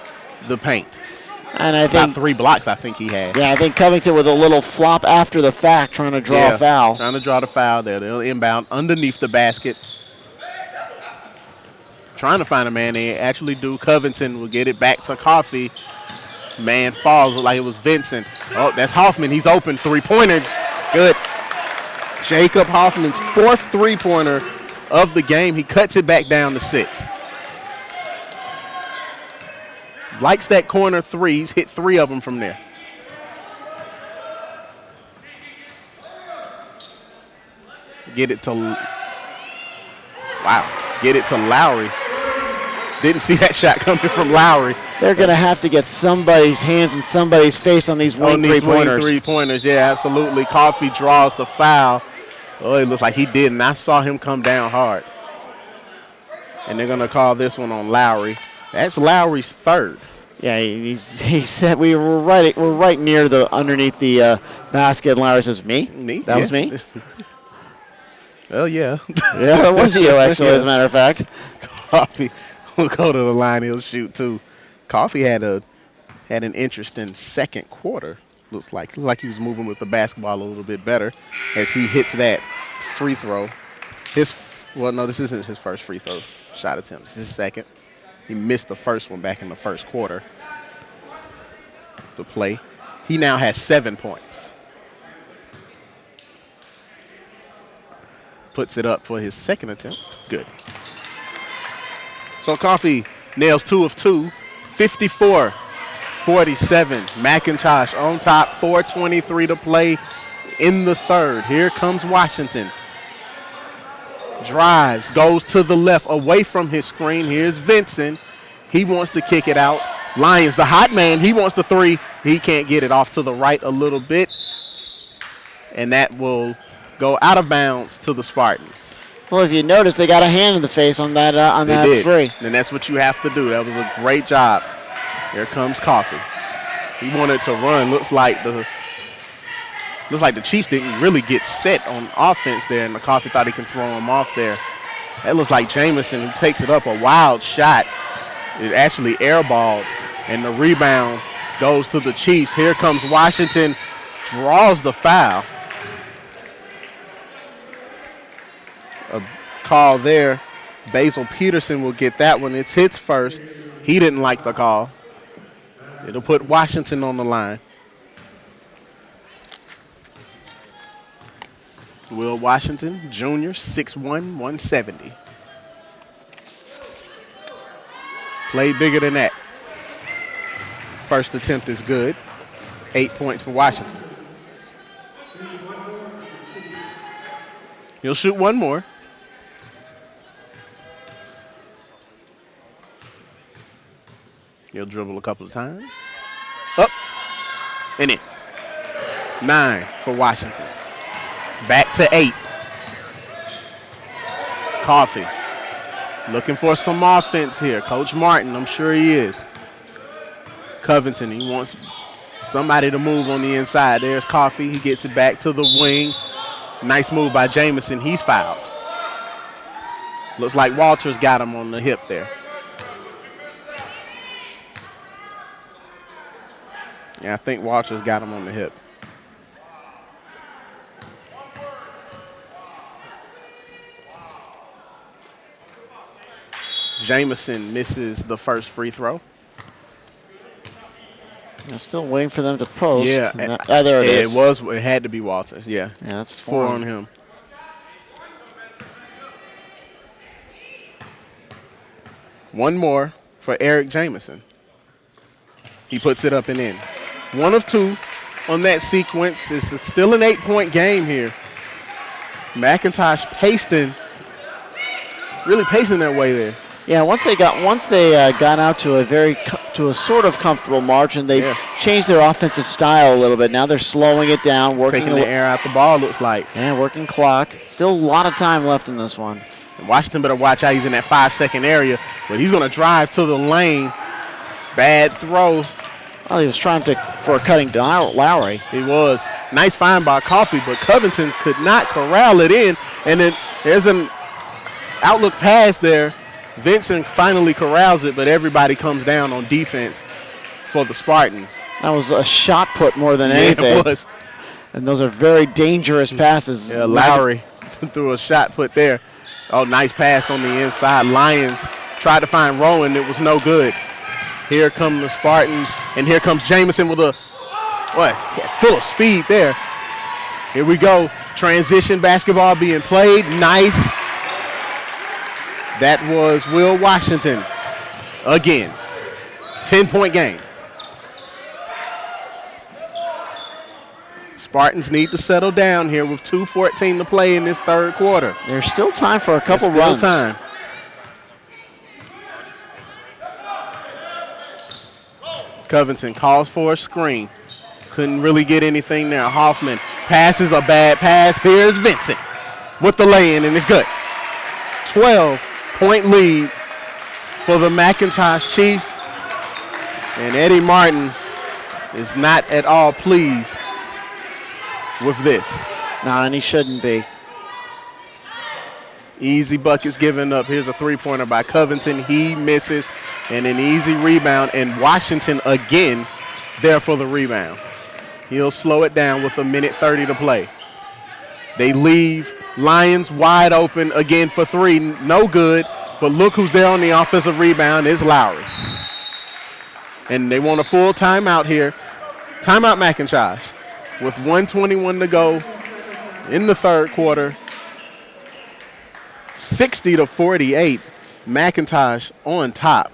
the paint. And I About think 3 blocks I think he had. I think Covington with a little flop after the fact, trying to draw a foul. Trying to draw the foul there. They'll inbound underneath the basket. Trying to find a man. They actually do. Covington will get it back to Coffee. Man falls. Look like it was Vincent. Oh, that's Hoffman. He's open. 3-pointer. Good. Jacob Hoffman's 4th 3-pointer of the game. He cuts it back down to 6. Likes that corner 3. He's hit 3 of them from there. Get it to Lowry. Didn't see that shot coming from Lowry. They're going to have to get somebody's hands in somebody's face on these wing three-pointers. Three-pointers, yeah, absolutely. Coffee draws the foul. Oh, it looks like he did, and I saw him come down hard. And they're going to call this one on Lowry. That's Lowry's 3rd. Yeah, he said we're right near the underneath the basket. And Lowry says, "Me? That was me." Well, yeah. Yeah, that was you actually, as a matter of fact. Coffee will go to the line. He'll shoot too. Coffee had an interesting second quarter. Looks like he was moving with the basketball a little bit better as he hits that free throw. This isn't his first free throw shot attempt. This is his second. He missed the first one back in the first quarter to play. He now has 7 points. Puts it up for his second attempt. Good. So Coffee nails 2 of 2, 54-47. McIntosh on top, 4:23 to play in the 3rd. Here comes Washington. Drives, goes to the left, away from his screen. Here's Vincent. He wants to kick it out. Lyons, the hot man, he wants the 3. He can't get it off to the right a little bit. And that will go out of bounds to the Spartans. Well, if you notice, they got a hand in the face on that free. And that's what you have to do. That was a great job. Here comes Coffee. He wanted to run. Looks like the Chiefs didn't really get set on offense there, and the Coffee thought he could throw him off there. That looks like Jamison, who takes it up, a wild shot. It actually airballed, and the rebound goes to the Chiefs. Here comes Washington, draws the foul. call there. Basil Peterson will get that one. It's his first. He didn't like the call. It'll put Washington on the line. Will Washington, junior, 6'1", 170. Played bigger than that. First attempt is good. 8 points for Washington. He'll shoot one more. He'll dribble a couple of times. Up and in. 9 for Washington. Back to 8. Coffee looking for some offense here. Coach Martin, I'm sure he is. Covington, he wants somebody to move on the inside. There's Coffee. He gets it back to the wing. Nice move by Jamison. He's fouled. Looks like Walters got him on the hip there. Yeah, I think Walters got him on the hip. Jamison misses the first free throw. I'm still waiting for them to post. Yeah, there it is. It had to be Walters. Yeah, that's 4 on him. One more for Eric Jamison. He puts it up and in. 1 of 2 on that sequence. It's still an 8-point game here. McIntosh really pacing their way there. Yeah, once they got out to a sort of comfortable margin, they changed their offensive style a little bit. Now they're slowing it down, taking the air out the ball. Looks like. Yeah, working clock. Still a lot of time left in this one. Washington better watch out. He's in that 5-second area, but he's going to drive to the lane. Bad throw. Well, he was trying for a cutting to Lowry. He was. Nice find by Coffee, but Covington could not corral it in. And then there's an outlook pass there. Vincent finally corrals it, but everybody comes down on defense for the Spartans. That was a shot put more than anything. It was. And those are very dangerous passes. Yeah, Lowry threw a shot put there. Oh, nice pass on the inside. Lions tried to find Rowan. It was no good. Here come the Spartans, and here comes Jamison with full of speed there. Here we go. Transition basketball being played. Nice. That was Will Washington again. 10-point game. Spartans need to settle down here with 2:14 to play in this third quarter. There's still time for a couple runs. runs. Time. Covington calls for a screen. Couldn't really get anything there. Hoffman passes a bad pass. Here's Vincent with the lay-in, and it's good. 12-point lead for the McIntosh Chiefs. And Eddie Martin is not at all pleased with this. No, and he shouldn't be. Easy buckets given up. Here's a three-pointer by Covington. He misses, and an easy rebound. And Washington again there for the rebound. He'll slow it down with 1:30 to play. They leave Lions wide open again for 3. No good, but look who's there on the offensive rebound is Lowry. And they want a full timeout here. Timeout McIntosh with 1:21 to go in the third quarter. 60-48, McIntosh on top.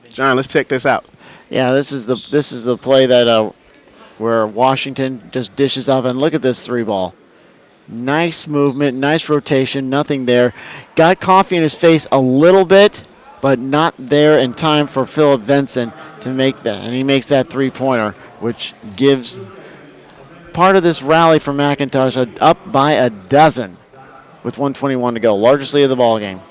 John, let's check this out. Yeah, this is the play that where Washington just dishes off, and look at this 3-ball. Nice movement, nice rotation, nothing there. Got Coffee in his face a little bit, but not there in time for Philip Vincent to make that, and he makes that 3-pointer, which gives part of this rally for McIntosh up by a dozen with 1:21 to go. Largest lead of the ball game.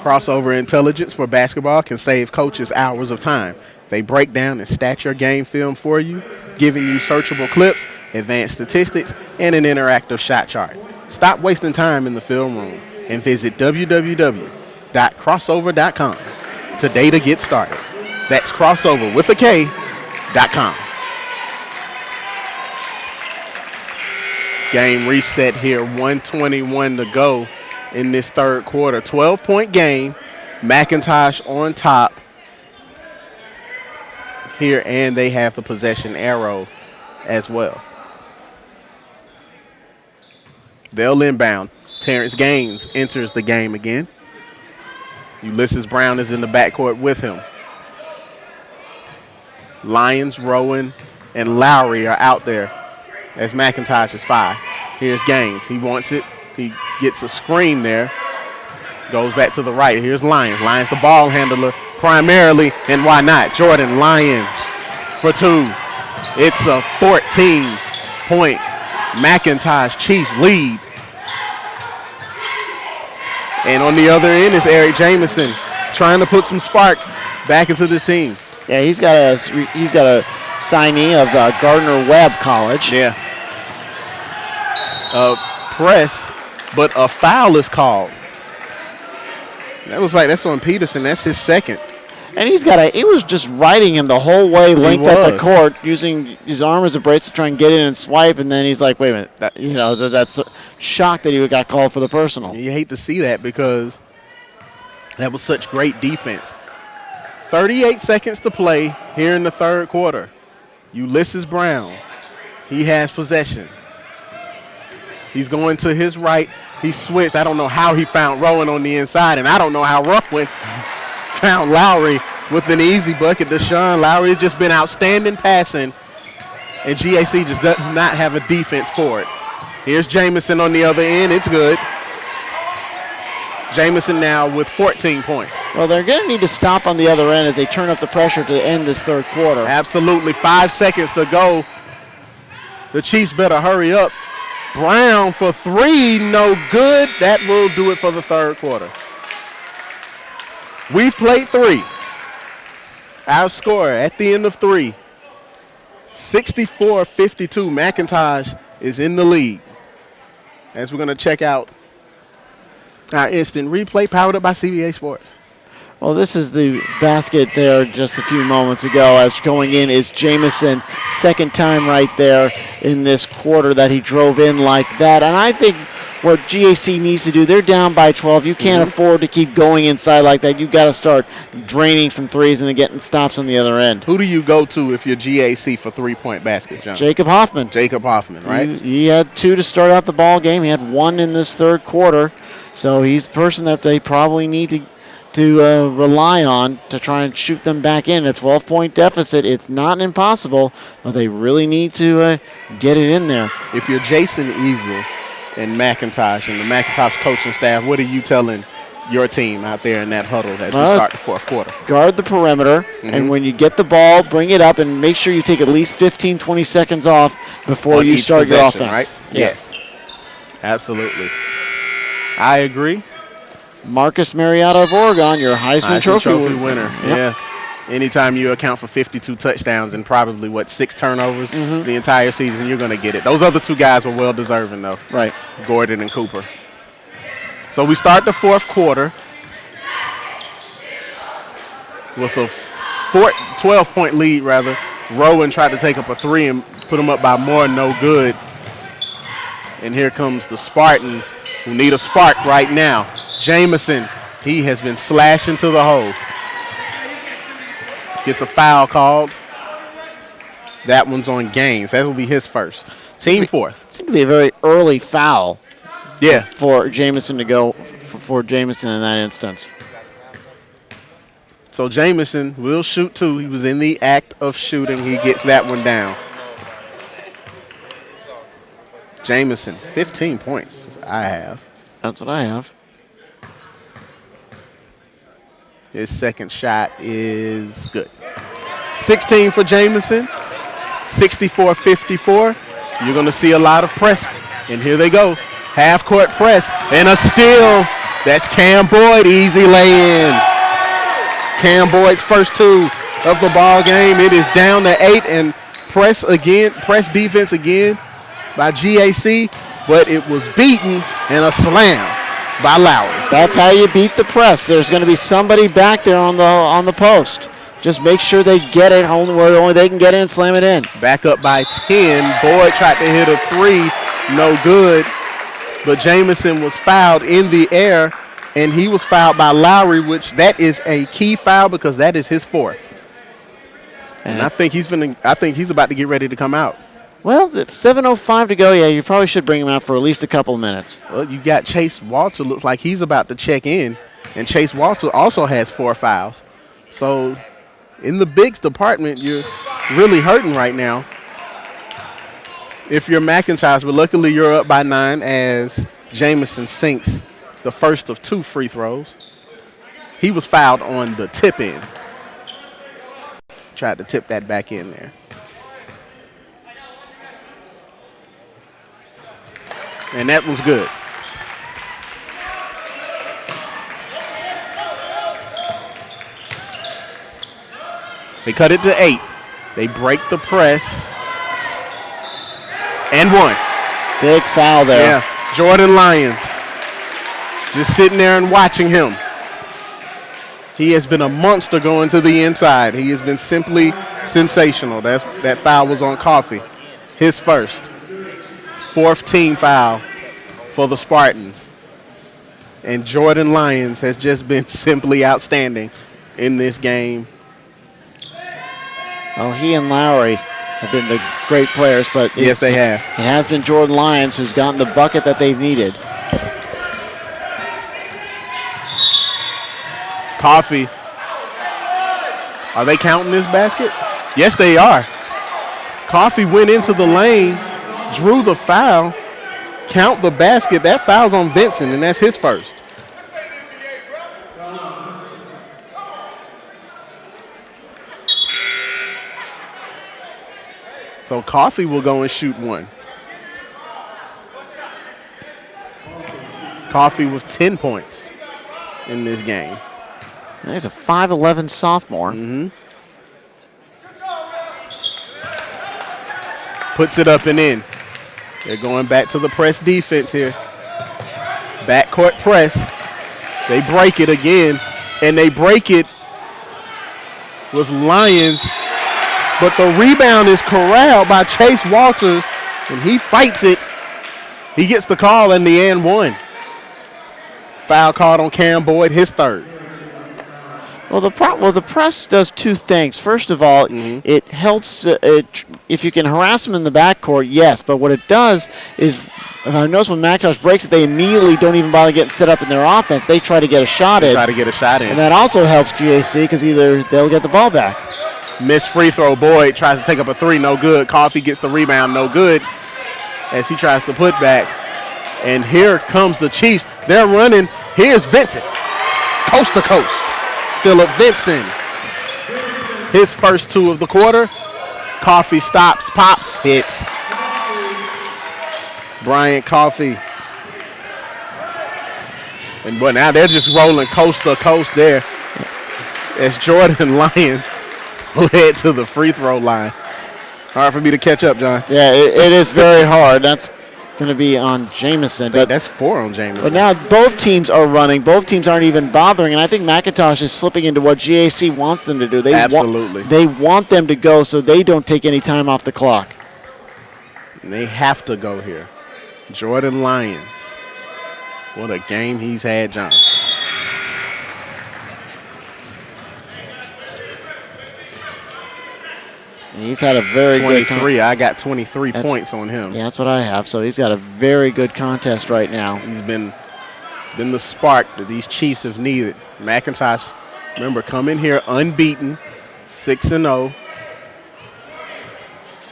Crossover intelligence for basketball can save coaches hours of time. They break down and stat your game film for you, giving you searchable clips, advanced statistics, and an interactive shot chart. Stop wasting time in the film room and visit www.crossover.com today to get started. That's crossover with a K.com. Game reset here, 1:21 to go in this third quarter. 12-point game. McIntosh on top here, and they have the possession arrow as well. They'll inbound. Terrence Gaines enters the game again. Ulysses Brown is in the backcourt with him. Lyons, Rowan, and Lowry are out there as McIntosh is 5. Here's Gaines. He wants it. He gets a screen there. Goes back to the right. Here's Lyons. Lyons the ball handler primarily, and why not? Jordan Lyons for 2. It's a 14-point McIntosh Chiefs lead. And on the other end is Eric Jamison trying to put some spark back into this team. Yeah, he's got a signee of Gardner-Webb College. Yeah. Press, but a foul is called. That was like, that's on Peterson. That's his second. And he was just riding him the whole way, length up the court, using his arm as a brace to try and get in and swipe. And then he's like, wait a minute, that's a shock that he got called for the personal. You hate to see that because that was such great defense. 38 seconds to play here in the third quarter. Ulysses Brown, he has possession. He's going to his right. He switched. I don't know how he found Rowan on the inside, and I don't know how Rowan found Lowry with an easy bucket. Deshaun Lowry has just been outstanding passing, and GAC just does not have a defense for it. Here's Jamison on the other end. It's good. Jamison now with 14 points. Well, they're going to need to stop on the other end as they turn up the pressure to end this third quarter. Absolutely. 5 seconds to go. The Chiefs better hurry up. Brown for 3, no good. That will do it for the third quarter. We've played 3. Our score at the end of 3, 64-52. McIntosh is in the lead. As we're going to check out our instant replay powered up by CBA Sports. Well, this is the basket there just a few moments ago. As going in is Jamison, second time right there in this quarter that he drove in like that. And I think what GAC needs to do, they're down by 12. You can't afford to keep going inside like that. You've got to start draining some threes and then getting stops on the other end. Who do you go to if you're GAC for 3-point baskets, John? Jacob Hoffman. Jacob Hoffman, right? He had 2 to start out the ball game. He had 1 in this third quarter. So he's the person that they probably need to rely on to try and shoot them back in. A 12-point deficit, it's not impossible, but they really need to get it in there. If you're Jason Easel and McIntosh and the McIntosh coaching staff, what are you telling your team out there in that huddle as we start the fourth quarter? Guard the perimeter, and when you get the ball, bring it up and make sure you take at least 15, 20 seconds off before you start your offense. Right? Yes. Absolutely. I agree. Marcus Mariota of Oregon, your Heisman Trophy winner. Yep. Yeah. Anytime you account for 52 touchdowns and probably, 6 turnovers the entire season, you're going to get it. Those other 2 guys were well-deserving, though. Right. Gordon and Cooper. So we start the fourth quarter with a 12-point lead, rather. Rowan tried to take up a 3 and put him up by more, no good. And here comes the Spartans, who need a spark right now. Jamison, he has been slashing to the hole. Gets a foul called. That one's on Gaines. That will be his first. Team fourth. Seemed to be a very early foul. Yeah. For Jamison to go for Jamison in that instance. So Jamison will shoot 2. He was in the act of shooting. He gets that one down. Jamison, 15 points. I have. That's what I have. His second shot is good. 16 for Jamison, 64-54. You're going to see a lot of press. And here they go. Half-court press and a steal. That's Cam Boyd, easy lay-in. Cam Boyd's first 2 of the ball game. It is down to 8 and press defense again by GAC, but it was beaten and a slam by Lowry. That's how you beat the press. There's going to be somebody back there on the post. Just make sure they get it home where only they can get it and slam it in. Back up by 10. Boyd tried to hit a 3 no good. But Jamison was fouled in the air, and he was fouled by Lowry, which that is a key foul because that is his fourth. And I think he's about to get ready to come out. Well, 7:05 to go. Yeah, you probably should bring him out for at least a couple of minutes. Well, you got Chase Walter. Looks like he's about to check in, and Chase Walter also has 4 fouls. So, in the bigs department, you're really hurting right now. If you're McIntosh, but luckily you're up by 9 as Jamison sinks the first of 2 free throws. He was fouled on the tip in. Tried to tip that back in there. And that was good. They cut it to 8. They break the press. And 1. Big foul there. Yeah, Jordan Lyons. Just sitting there and watching him. He has been a monster going to the inside. He has been simply sensational. That foul was on Coffee. His first. 4th team foul for the Spartans. And Jordan Lyons has just been simply outstanding in this game. Well, he and Lowry have been the great players, but yes, they have. It has been Jordan Lyons who's gotten the bucket that they've needed. Coffee. Are they counting this basket? Yes, they are. Coffee went into the lane, drew the foul, count the basket. That foul's on Vincent, and that's his first. So Coffee will go and shoot 1. Coffee was 10 points in this game. He's a 5'11 sophomore. Mm-hmm. Puts it up and in. They're going back to the press defense here. Backcourt press. They break it again, and they break it with Lyons. But the rebound is corralled by Chase Walters, and he fights it. He gets the call in the and 1. Foul called on Cam Boyd, his third. Well, the press does 2 things. First of all, it helps if you can harass them in the backcourt, yes. But what it does is, if I notice when McIntosh breaks it, they immediately don't even bother getting set up in their offense. They try to get a shot in. And that also helps GAC because either they'll get the ball back. Missed free throw. Boyd tries to take up a 3, no good. Coffee gets the rebound, no good, as he tries to put back. And here comes the Chiefs. They're running. Here's Vincent, coast to coast. Phillip Vincent, his first 2 of the quarter. Coffee stops, pops, hits. Bryant Coffee. And but now they're just rolling coast to coast there as Jordan Lyons led to the free throw line. Hard for me to catch up, John. Yeah, it is very hard. That's going to be on Jamison. But that's 4 on Jamison. But now both teams are running. Both teams aren't even bothering, and I think McIntosh is slipping into what GAC wants them to do. Absolutely. They want them to go so they don't take any time off the clock. And they have to go here. Jordan Lyons. What a game he's had, John. He's had a very 23. I got 23 points on him. Yeah, that's what I have. So he's got a very good contest right now. He's been the spark that these Chiefs have needed. McIntosh, remember, come in here unbeaten, 6-0,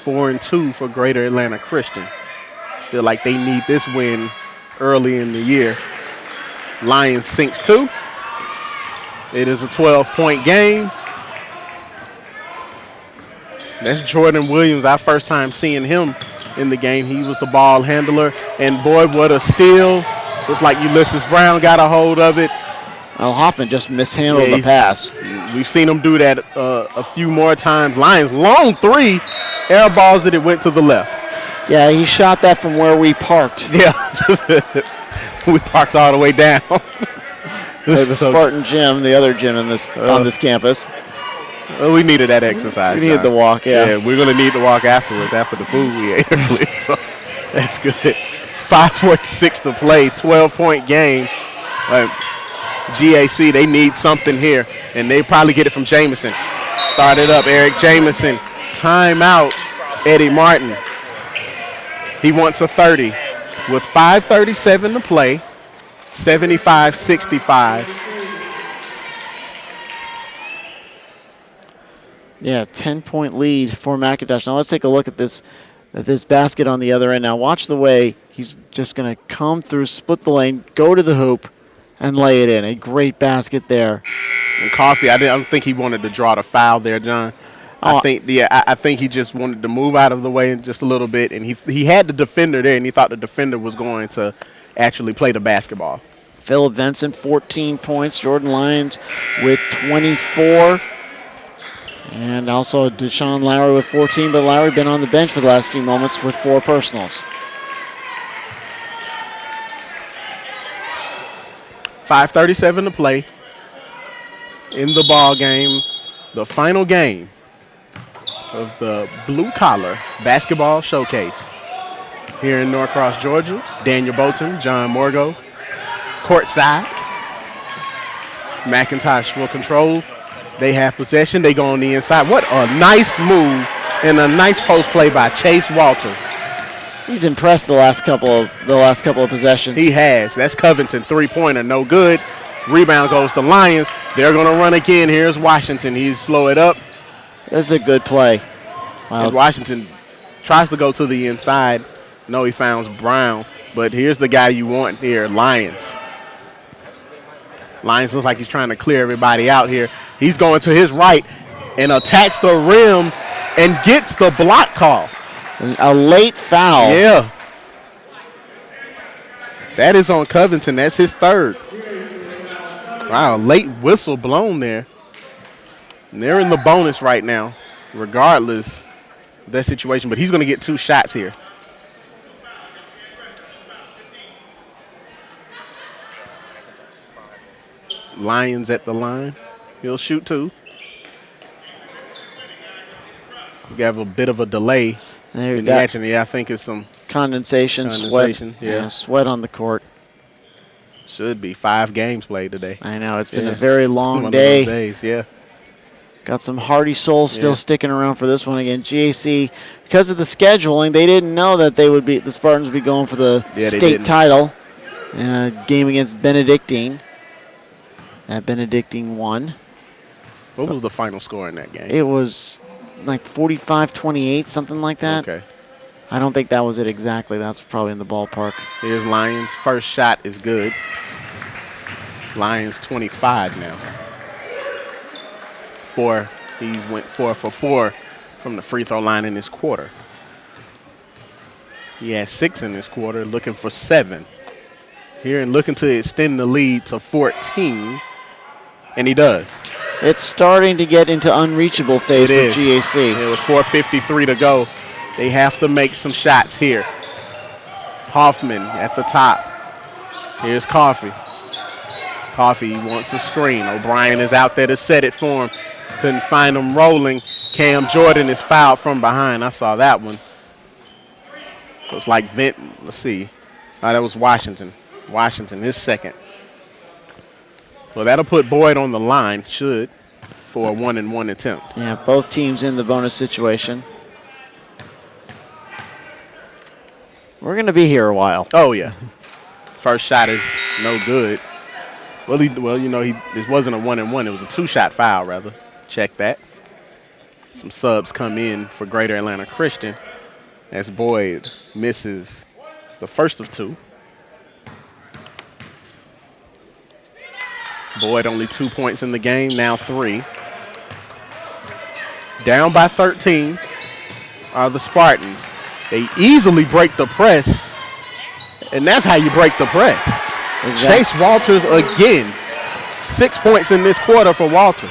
4-2 for Greater Atlanta Christian. Feel like they need this win early in the year. Lions sinks 2. It is a 12-point game. That's Jordan Williams, our first time seeing him in the game. He was the ball handler. And, boy, what a steal. Looks like Ulysses Brown got a hold of it. Well, Hoffman just mishandled the pass. We've seen him do that a few more times. Lions, long 3, air balls it went to the left. Yeah, he shot that from where we parked. Yeah, we parked all the way down. The Spartan gym, the other gym on this campus. Well, we needed that exercise. We needed the walk, yeah. Yeah, we're going to need the walk afterwards, after the food we ate earlier. So That's good. 5:46 to play, 12-point game. GAC, they need something here, and they probably get it from Jamison. Started up, Eric Jamison. Timeout, Eddie Martin. He wants a 30 with 5:37 to play, 75-65. Yeah, 10-point lead for McIntosh. Now let's take a look at this basket on the other end. Now watch the way he's just going to come through, split the lane, go to the hoop, and lay it in. A great basket there. And Coffee, I don't think he wanted to draw the foul there, John. I think he just wanted to move out of the way just a little bit, and he had the defender there, and he thought the defender was going to actually play the basketball. Philip Vincent, 14 points. Jordan Lyons with 24. And also Deshaun Lowry with 14, but Lowry been on the bench for the last few moments with 4 personals. 5:37 to play in the ball game, the final game of the Blue Collar Basketball Showcase here in Norcross, Georgia. Daniel Bolton, John Morgo, courtside. McIntosh will control. They have possession. They go on the inside. What a nice move and a nice post play by Chase Walters. He's impressed the last couple of possessions. He has. That's Covington, three-pointer, no good. Rebound goes to Lions. They're going to run again. Here's Washington. He's slow it up. That's a good play. Wow. And Washington tries to go to the inside. No, he finds Brown. But here's the guy you want here, Lions. Lions looks like he's trying to clear everybody out here. He's going to his right and attacks the rim and gets the block call. A late foul. Yeah. That is on Covington. That's his third. Wow, late whistle blown there. And they're in the bonus right now, regardless of that situation. But he's going to get 2 shots here. Lions at the line. He'll shoot 2. We have a bit of a delay in the action. Yeah, I think it's some condensation. Sweat. Yeah, sweat on the court. Should be 5 games played today. I know. It's been a very long One day. Of those days, yeah. Got some hardy souls still sticking around for this one again. GAC, because of the scheduling, they didn't know that the Spartans would be going for the state title in a game against Benedictine. That Benedictine won. What was the final score in that game? It was like 45-28, something like that. Okay. I don't think that was it exactly. That's probably in the ballpark. Here's Lions. First shot is good. Lions 25 now. He went 4 for 4 from the free throw line in this quarter. He has 6 in this quarter, looking for 7. Here and looking to extend the lead to 14. And he does. It's starting to get into unreachable phase for GAC. Yeah, with 4:53 to go, they have to make some shots here. Hoffman at the top. Here's Coffee. Coffee wants a screen. O'Brien is out there to set it for him. Couldn't find him rolling. Cam Jordan is fouled from behind. I saw that one. Looks like let's see. That was Washington. Washington, his second. Well, that'll put Boyd on the line, for a 1-and-1 attempt. Yeah, both teams in the bonus situation. We're going to be here a while. Oh, yeah. First shot is no good. Well, it wasn't a 1-and-1. It was a 2-shot foul, rather. Check that. Some subs come in for Greater Atlanta Christian as Boyd misses the first of 2. Boyd only 2 points in the game, now 3. Down by 13 are the Spartans. They easily break the press, and that's how you break the press. Exactly. Chase Walters again. 6 points in this quarter for Walters.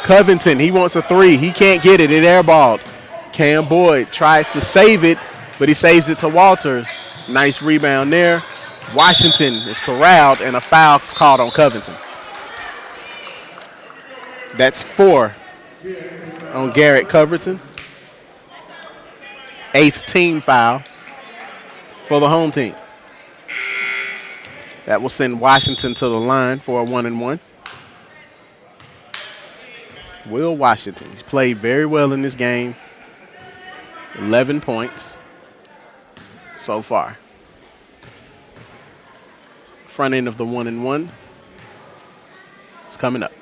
Covington, he wants a 3. He can't get it. It airballed. Cam Boyd tries to save it, but he saves it to Walters. Nice rebound there. Washington is corralled, and a foul is called on Covington. That's 4 on Garrett Covington. 8th team foul for the home team. That will send Washington to the line for a 1-and-1. Will Washington, he's played very well in this game. 11 points so far. Front end of the 1-and-1 is coming up.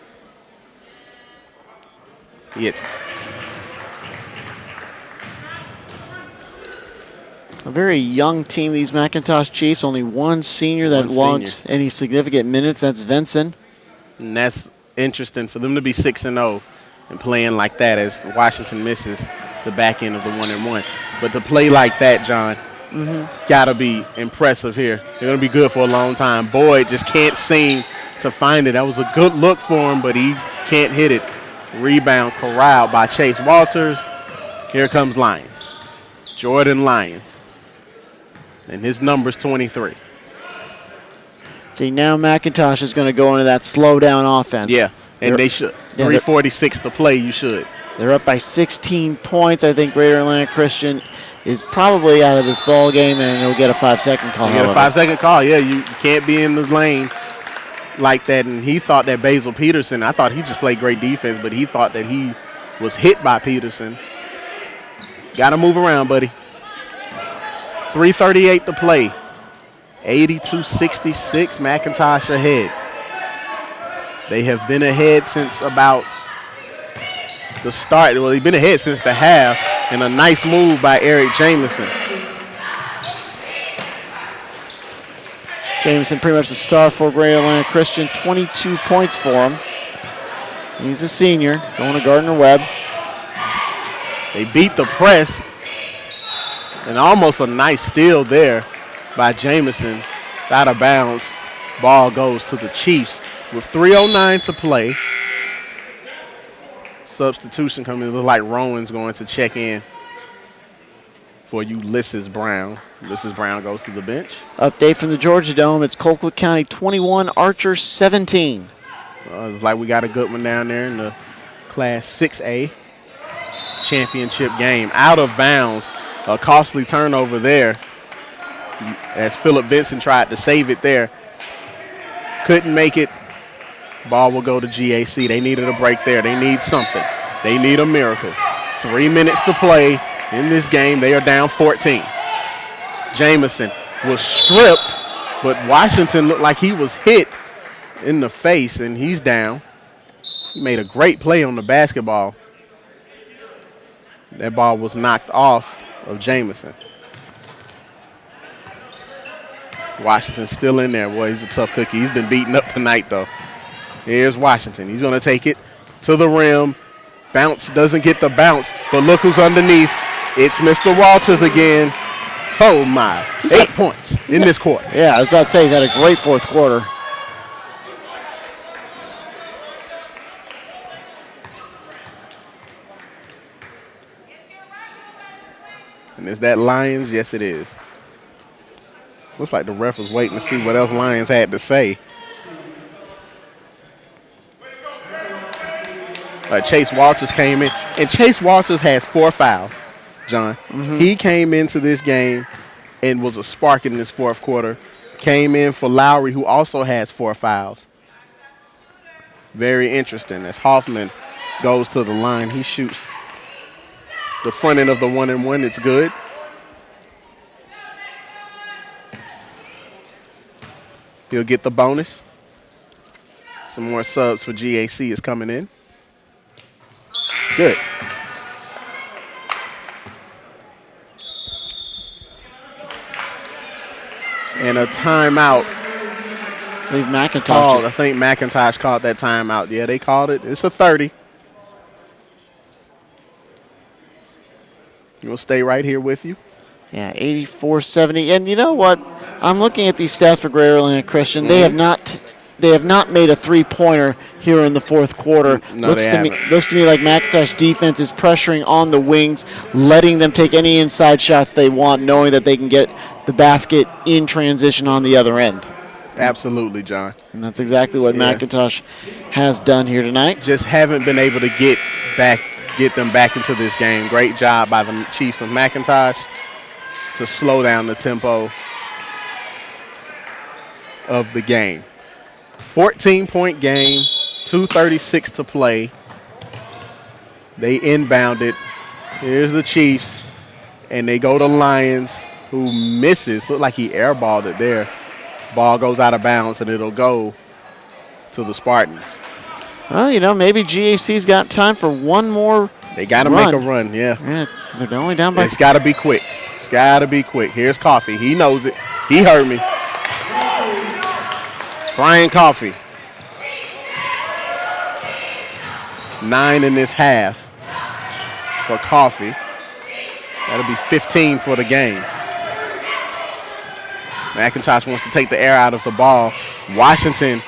Hits. A very young team, these Macintosh Chiefs. Only one senior that logs any significant minutes. That's Vincent. And that's interesting for them to be 6-0 and playing like that as Washington misses the back end of the 1-and-1. But to play like that, John, got to be impressive here. They're going to be good for a long time. Boyd just can't seem to find it. That was a good look for him, but he can't hit it. Rebound corralled by Chase Walters. Here comes Lyons. Jordan Lyons. And his number's 23. See, now McIntosh is going to go into that slow-down offense. Yeah, and they should. 3:46 to play, you should. They're up by 16 points. I think Greater Atlanta Christian is probably out of this ball game, and he'll get a 5-second call. You get a 5-second call. Yeah, you can't be in the lane like that. And he thought that Basil Peterson, I thought he just played great defense, but he thought that he was hit by Peterson. Got to move around, buddy. 3:38 to play. 82-66, McIntosh ahead. They have been ahead since about the start. Well, they've been ahead since the half, and a nice move by Eric Jamison. Jamison pretty much the star for Greater Atlanta Christian. 22 points for him. He's a senior, going to Gardner-Webb. They beat the press, and almost a nice steal there by Jamison. Out of bounds. Ball goes to the Chiefs with 3:09 to play. Substitution coming. It looks like Rowan's going to check in for Ulysses Brown. Ulysses Brown goes to the bench. Update from the Georgia Dome. It's Colquitt County 21, Archer 17. It's like we got a good one down there in the Class 6A championship game. Out of bounds. A costly turnover there as Phillip Vincent tried to save it there. Couldn't make it. Ball will go to GAC. They needed a break there. They need something. They need a miracle. 3 minutes to play in this game. They are down 14. Jamison was stripped, but Washington looked like he was hit in the face, and he's down. He made a great play on the basketball. That ball was knocked off of Jamison. Washington's still in there. Boy, he's a tough cookie. He's been beaten up tonight, though. Here's Washington. He's going to take it to the rim. Bounce doesn't get the bounce, but look who's underneath. It's Mr. Walters again. Oh, my. 8 points in this quarter. Yeah, I was about to say he's had a great fourth quarter. And is that Lions? Yes, it is. Looks like the ref was waiting to see what else Lions had to say. Chase Walters came in, and Chase Walters has 4 fouls, John. He came into this game and was a spark in this fourth quarter. Came in for Lowry, who also has 4 fouls. Very interesting. As Hoffman goes to the line, he shoots the front end of the 1-and-1. It's good. He'll get the bonus. Some more subs for GAC is coming in. Good. And a timeout. I think McIntosh called. I think McIntosh called that timeout. Yeah, they called it. It's a 30. We'll stay right here with you. Yeah, 84-70. And you know what? I'm looking at these stats for Greater Atlanta Christian. They have not made a three-pointer here in the fourth quarter. No, looks to me like McIntosh defense is pressuring on the wings, letting them take any inside shots they want, knowing that they can get the basket in transition on the other end. Absolutely, John. And that's exactly what McIntosh has done here tonight. Just haven't been able to get back get them back into this game. Great job by the Chiefs of McIntosh to slow down the tempo of the game. 14-point game, 2:36 to play. They inbound it. Here's the Chiefs, and they go to Lions, who misses. Looked like he airballed it there. Ball goes out of bounds, and it'll go to the Spartans. Well, maybe GAC's got time for one more. They got to make a run, yeah. Yeah, 'cause they're only down by. It's got to be quick. It's got to be quick. Here's Coffee. He knows it. He heard me. Brian Coffee. 9 in this half for Coffee. That'll be 15 for the game. McIntosh wants to take the air out of the ball. Washington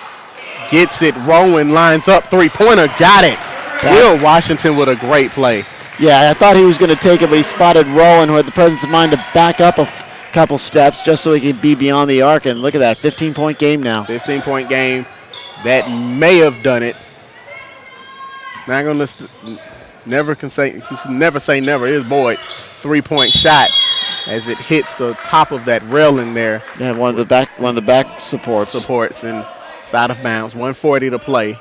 gets it. Rowan lines up. Three-pointer. Got it. Will Washington with a great play. Yeah, I thought he was going to take it, but he spotted Rowan, who had the presence of mind to back up a couple steps just so he could be beyond the arc. And look at that, 15-point game now. 15-point game. That may have done it. Not going to never say never. Here's Boyd. 3-point shot as it hits the top of that railing there. Yeah, one of the back supports. And it's out of bounds. 1:40 to play.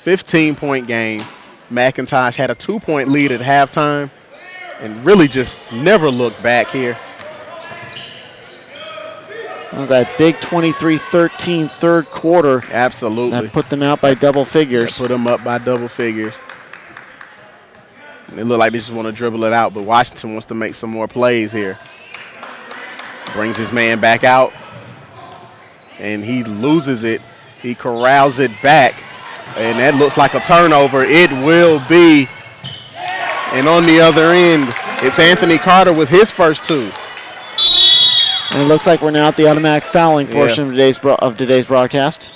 15-point game. McIntosh had a 2-point lead at halftime and really just never looked back here. That was that big 23-13 third quarter. Absolutely. That put them out by double figures. That put them up by double figures. And it looked like they just want to dribble it out, but Washington wants to make some more plays here. Brings his man back out, and he loses it. He corrals it back, and that looks like a turnover. It will be. And on the other end, it's Anthony Carter with his first 2. And it looks like we're now at the automatic fouling portion of today's broadcast.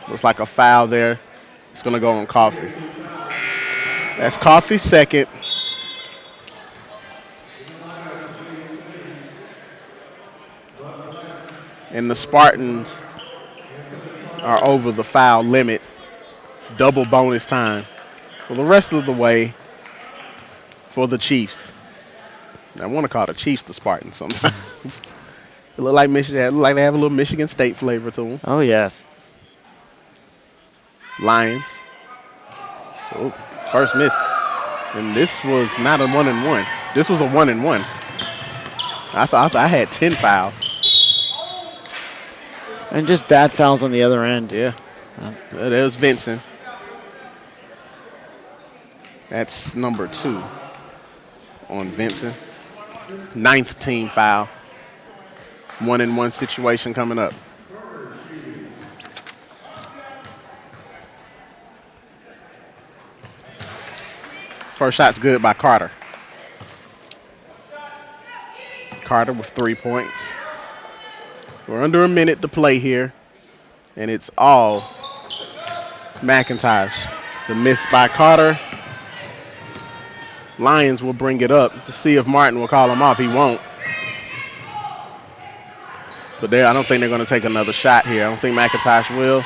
Looks like a foul there. It's going to go on Coffee. That's Coffee's second. And the Spartans are over the foul limit. Double bonus time for the rest of the way for the Chiefs. I want to call the Chiefs the Spartans sometimes. It look like Michigan. It look like they have a little Michigan State flavor to them. Oh, yes. Lions. Oh, first miss. And this was not a 1-and-1. This was a 1-and-1. I thought I had 10 fouls. And just bad fouls on the other end. Yeah. There's Vincent. That's number 2 on Vincent. 9th team foul. 1-and-1 situation coming up. First shot's good by Carter. Carter with 3 points. We're under a minute to play here, and it's all McIntosh. The miss by Carter. Lions will bring it up to see if Martin will call him off. He won't. But I don't think they're going to take another shot here. I don't think McIntosh will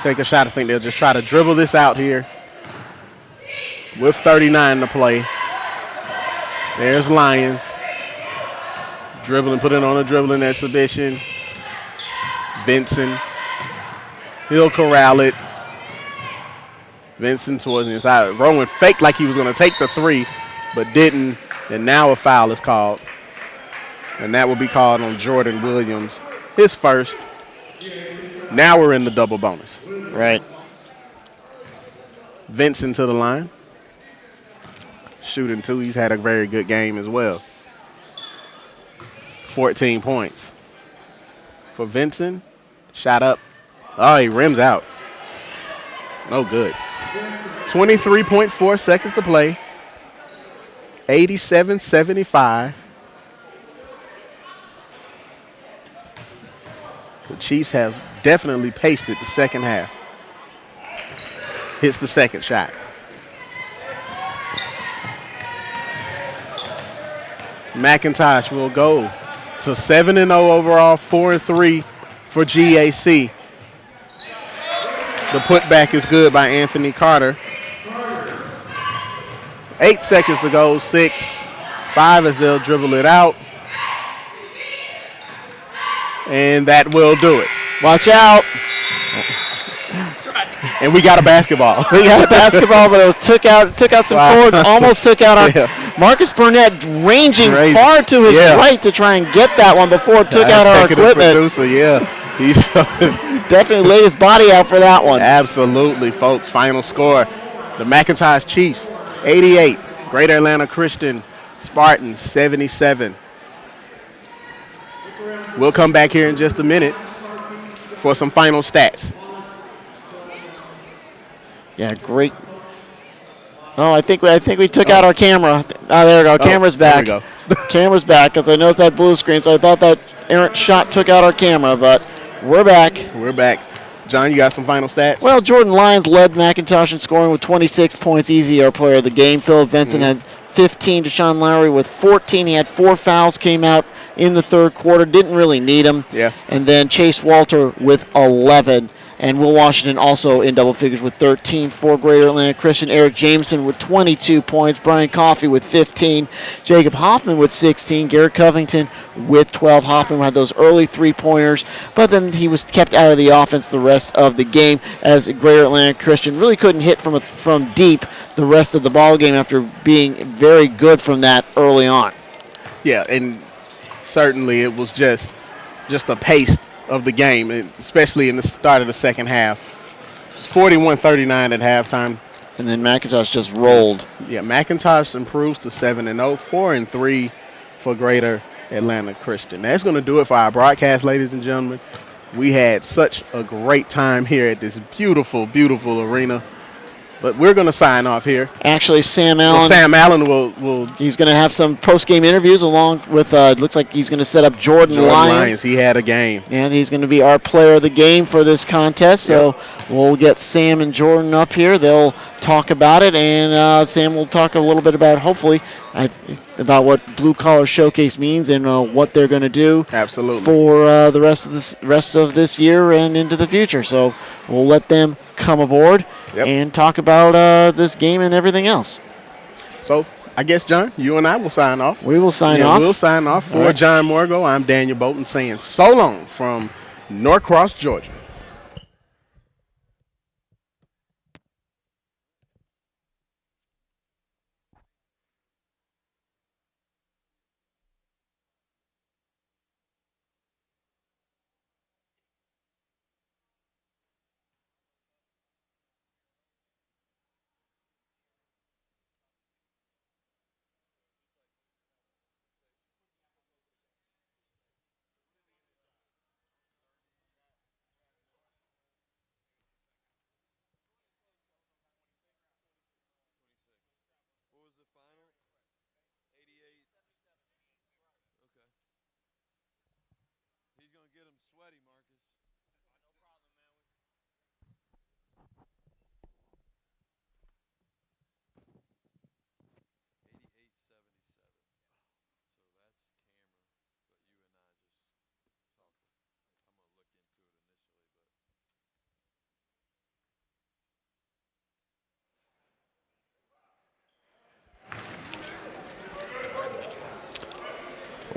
take a shot. I think they'll just try to dribble this out here with 39 to play. There's Lions. Dribbling, put it on a dribbling exhibition. Vincent. He'll corral it. Vincent towards the inside. Rowan faked like he was going to take the 3, but didn't. And now a foul is called. And that will be called on Jordan Williams. His first. Now we're in the double bonus. Right. Vincent to the line. Shooting 2. He's had a very good game as well. 14 points. For Vincent, shot up. Oh, he rims out. No good. 23.4 seconds to play. 87-75. The Chiefs have definitely paced it the second half. Hits the second shot. McIntosh will go to 7-0 overall, 4-3 for GAC. The putback is good by Anthony Carter. 8 seconds to go. 6, 5 as they'll dribble it out. And that will do it. Watch out. And we got a basketball. We got a basketball, but it was took out some cords, almost took out our Marcus Burnett ranging far to his right to try and get that one before it took out our equipment. Producer, He definitely laid his body out for that one. Absolutely, folks. Final score, the McIntosh Chiefs, 88. Greater Atlanta Christian Spartans, 77. We'll come back here in just a minute for some final stats. Yeah, great. Oh, I think we took out our camera. Oh, there we go. Camera's back. There we go. Camera's back because I noticed that blue screen, so I thought that errant shot took out our camera, but we're back. We're back. John, you got some final stats? Well, Jordan Lyons led McIntosh in scoring with 26 points. Easy, our player of the game. Philip Vincent had 15. Deshaun Lowry with 14. He had 4 fouls, came out in the third quarter. Didn't really need them. Yeah. And then Chase Walter with 11. And Will Washington also in double figures with 13 for Greater Atlanta Christian. Eric Jameson with 22 points. Brian Coffey with 15. Jacob Hoffman with 16. Garrett Covington with 12. Hoffman had those early three-pointers, but then he was kept out of the offense the rest of the game as Greater Atlanta Christian really couldn't hit from deep the rest of the ball game after being very good from that early on. Yeah, and certainly it was just a pace of the game, especially in the start of the second half. It was 41-39 at halftime. And then McIntosh just rolled. Yeah, McIntosh improves to 7-0, 4-3 for Greater Atlanta Christian. That's going to do it for our broadcast, ladies and gentlemen. We had such a great time here at this beautiful, beautiful arena. But we're going to sign off here. Actually, Sam Allen. Well, Sam Allen will. He's going to have some post-game interviews along with. Looks like he's going to set up Jordan Lyons. He had a game, and he's going to be our player of the game for this contest. So we'll get Sam and Jordan up here. They'll talk about it, and Sam will talk a little bit about, hopefully, about what Blue Collar Showcase means and what they're going to do. Absolutely. For the rest of this year and into the future. So we'll let them come aboard and talk about this game and everything else. So I guess, John, you and I will sign off. We will sign off. We'll sign off. For John Morgo, I'm Daniel Bolton saying so long from Norcross, Georgia.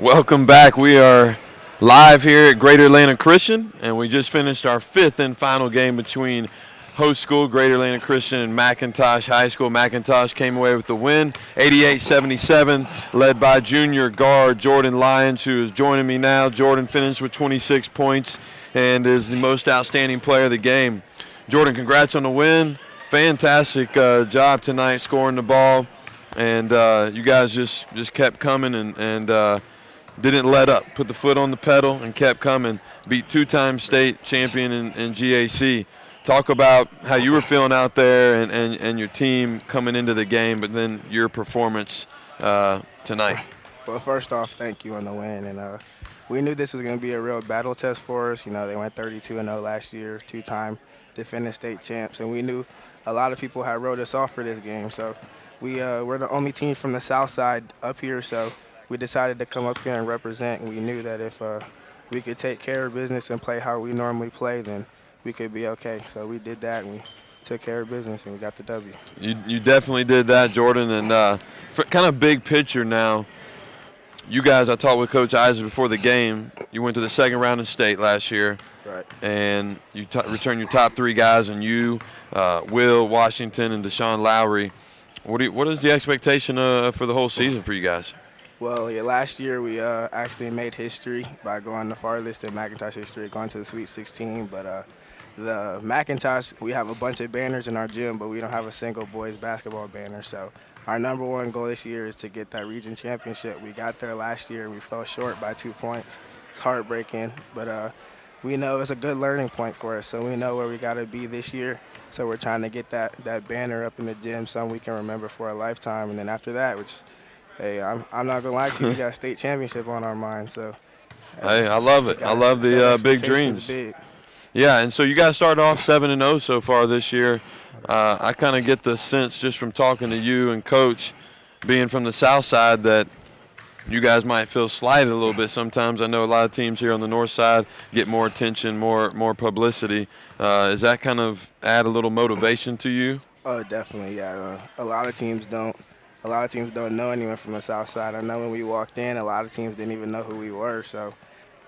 Welcome back. We are live here at Greater Atlanta Christian, and we just finished our 5th and final game between host school Greater Atlanta Christian and McIntosh High School. McIntosh came away with the win, 88-77, led by junior guard Jordan Lyons, who is joining me now. Jordan finished with 26 points and is the most outstanding player of the game. Jordan, congrats on the win. Fantastic job tonight scoring the ball, and you guys just kept coming and didn't let up, put the foot on the pedal and kept coming, beat 2-time state champion in GAC. Talk about how you were feeling out there and your team coming into the game, but then your performance tonight. Well, first off, thank you on the win. And we knew this was going to be a real battle test for us. You know, they went 32-0 last year, 2-time defending state champs, and we knew a lot of people had wrote us off for this game. So we're the only team from the south side up here, so we decided to come up here and represent, and we knew that if we could take care of business and play how we normally play, then we could be okay. So we did that, and we took care of business, and we got the W. You definitely did that, Jordan. And kind of big picture now, you guys, I talked with Coach Isaac before the game. You went to the second round in state last year. Right. And you returned your top 3 guys, and you, Will, Washington, and Deshaun Lowry. What is the expectation for the whole season for you guys? Well, yeah, last year we actually made history by going the farthest in Macintosh history, going to the Sweet 16. But the Macintosh, we have a bunch of banners in our gym, but we don't have a single boys basketball banner. So our number 1 goal this year is to get that region championship. We got there last year. We fell short by 2 points. It's heartbreaking, but we know it's a good learning point for us. So we know where we got to be this year. So we're trying to get that banner up in the gym, something we can remember for a lifetime. And then after that, which, hey, I'm not gonna lie to you, we got a state championship on our mind. So. Hey, I love it. I love the big dreams. Big. Yeah, and so you guys started off 7-0 so far this year. I kind of get the sense just from talking to you and Coach, being from the South Side, that you guys might feel slighted a little bit sometimes. I know a lot of teams here on the North Side get more attention, more publicity. Does that kind of add a little motivation to you? Oh, definitely, yeah. A lot of teams don't know anyone from the South Side. I know when we walked in, a lot of teams didn't even know who we were. So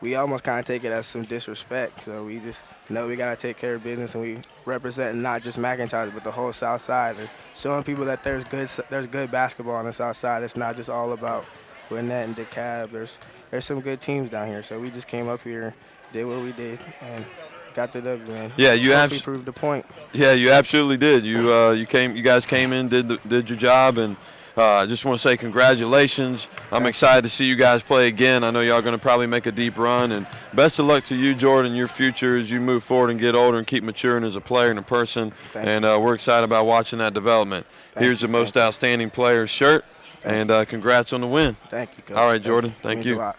we almost kind of take it as some disrespect. So we just know we got to take care of business, and we represent not just McIntosh but the whole South Side, and showing people that there's good basketball on the South Side. It's not just all about Gwinnett and DeKalb. There's some good teams down here. So we just came up here, did what we did, and got the W, man. Yeah, you actually proved the point. Yeah, you absolutely did. You guys came in, did your job, and I just want to say congratulations. I'm excited to see you guys play again. I know y'all going to probably make a deep run, and best of luck to you, Jordan, your future as you move forward and get older and keep maturing as a player and a person. Thank you. We're excited about watching that development. Here's the most outstanding player shirt, and congrats on the win. Thank you, Coach. All right, Jordan. Thank Means you. a lot.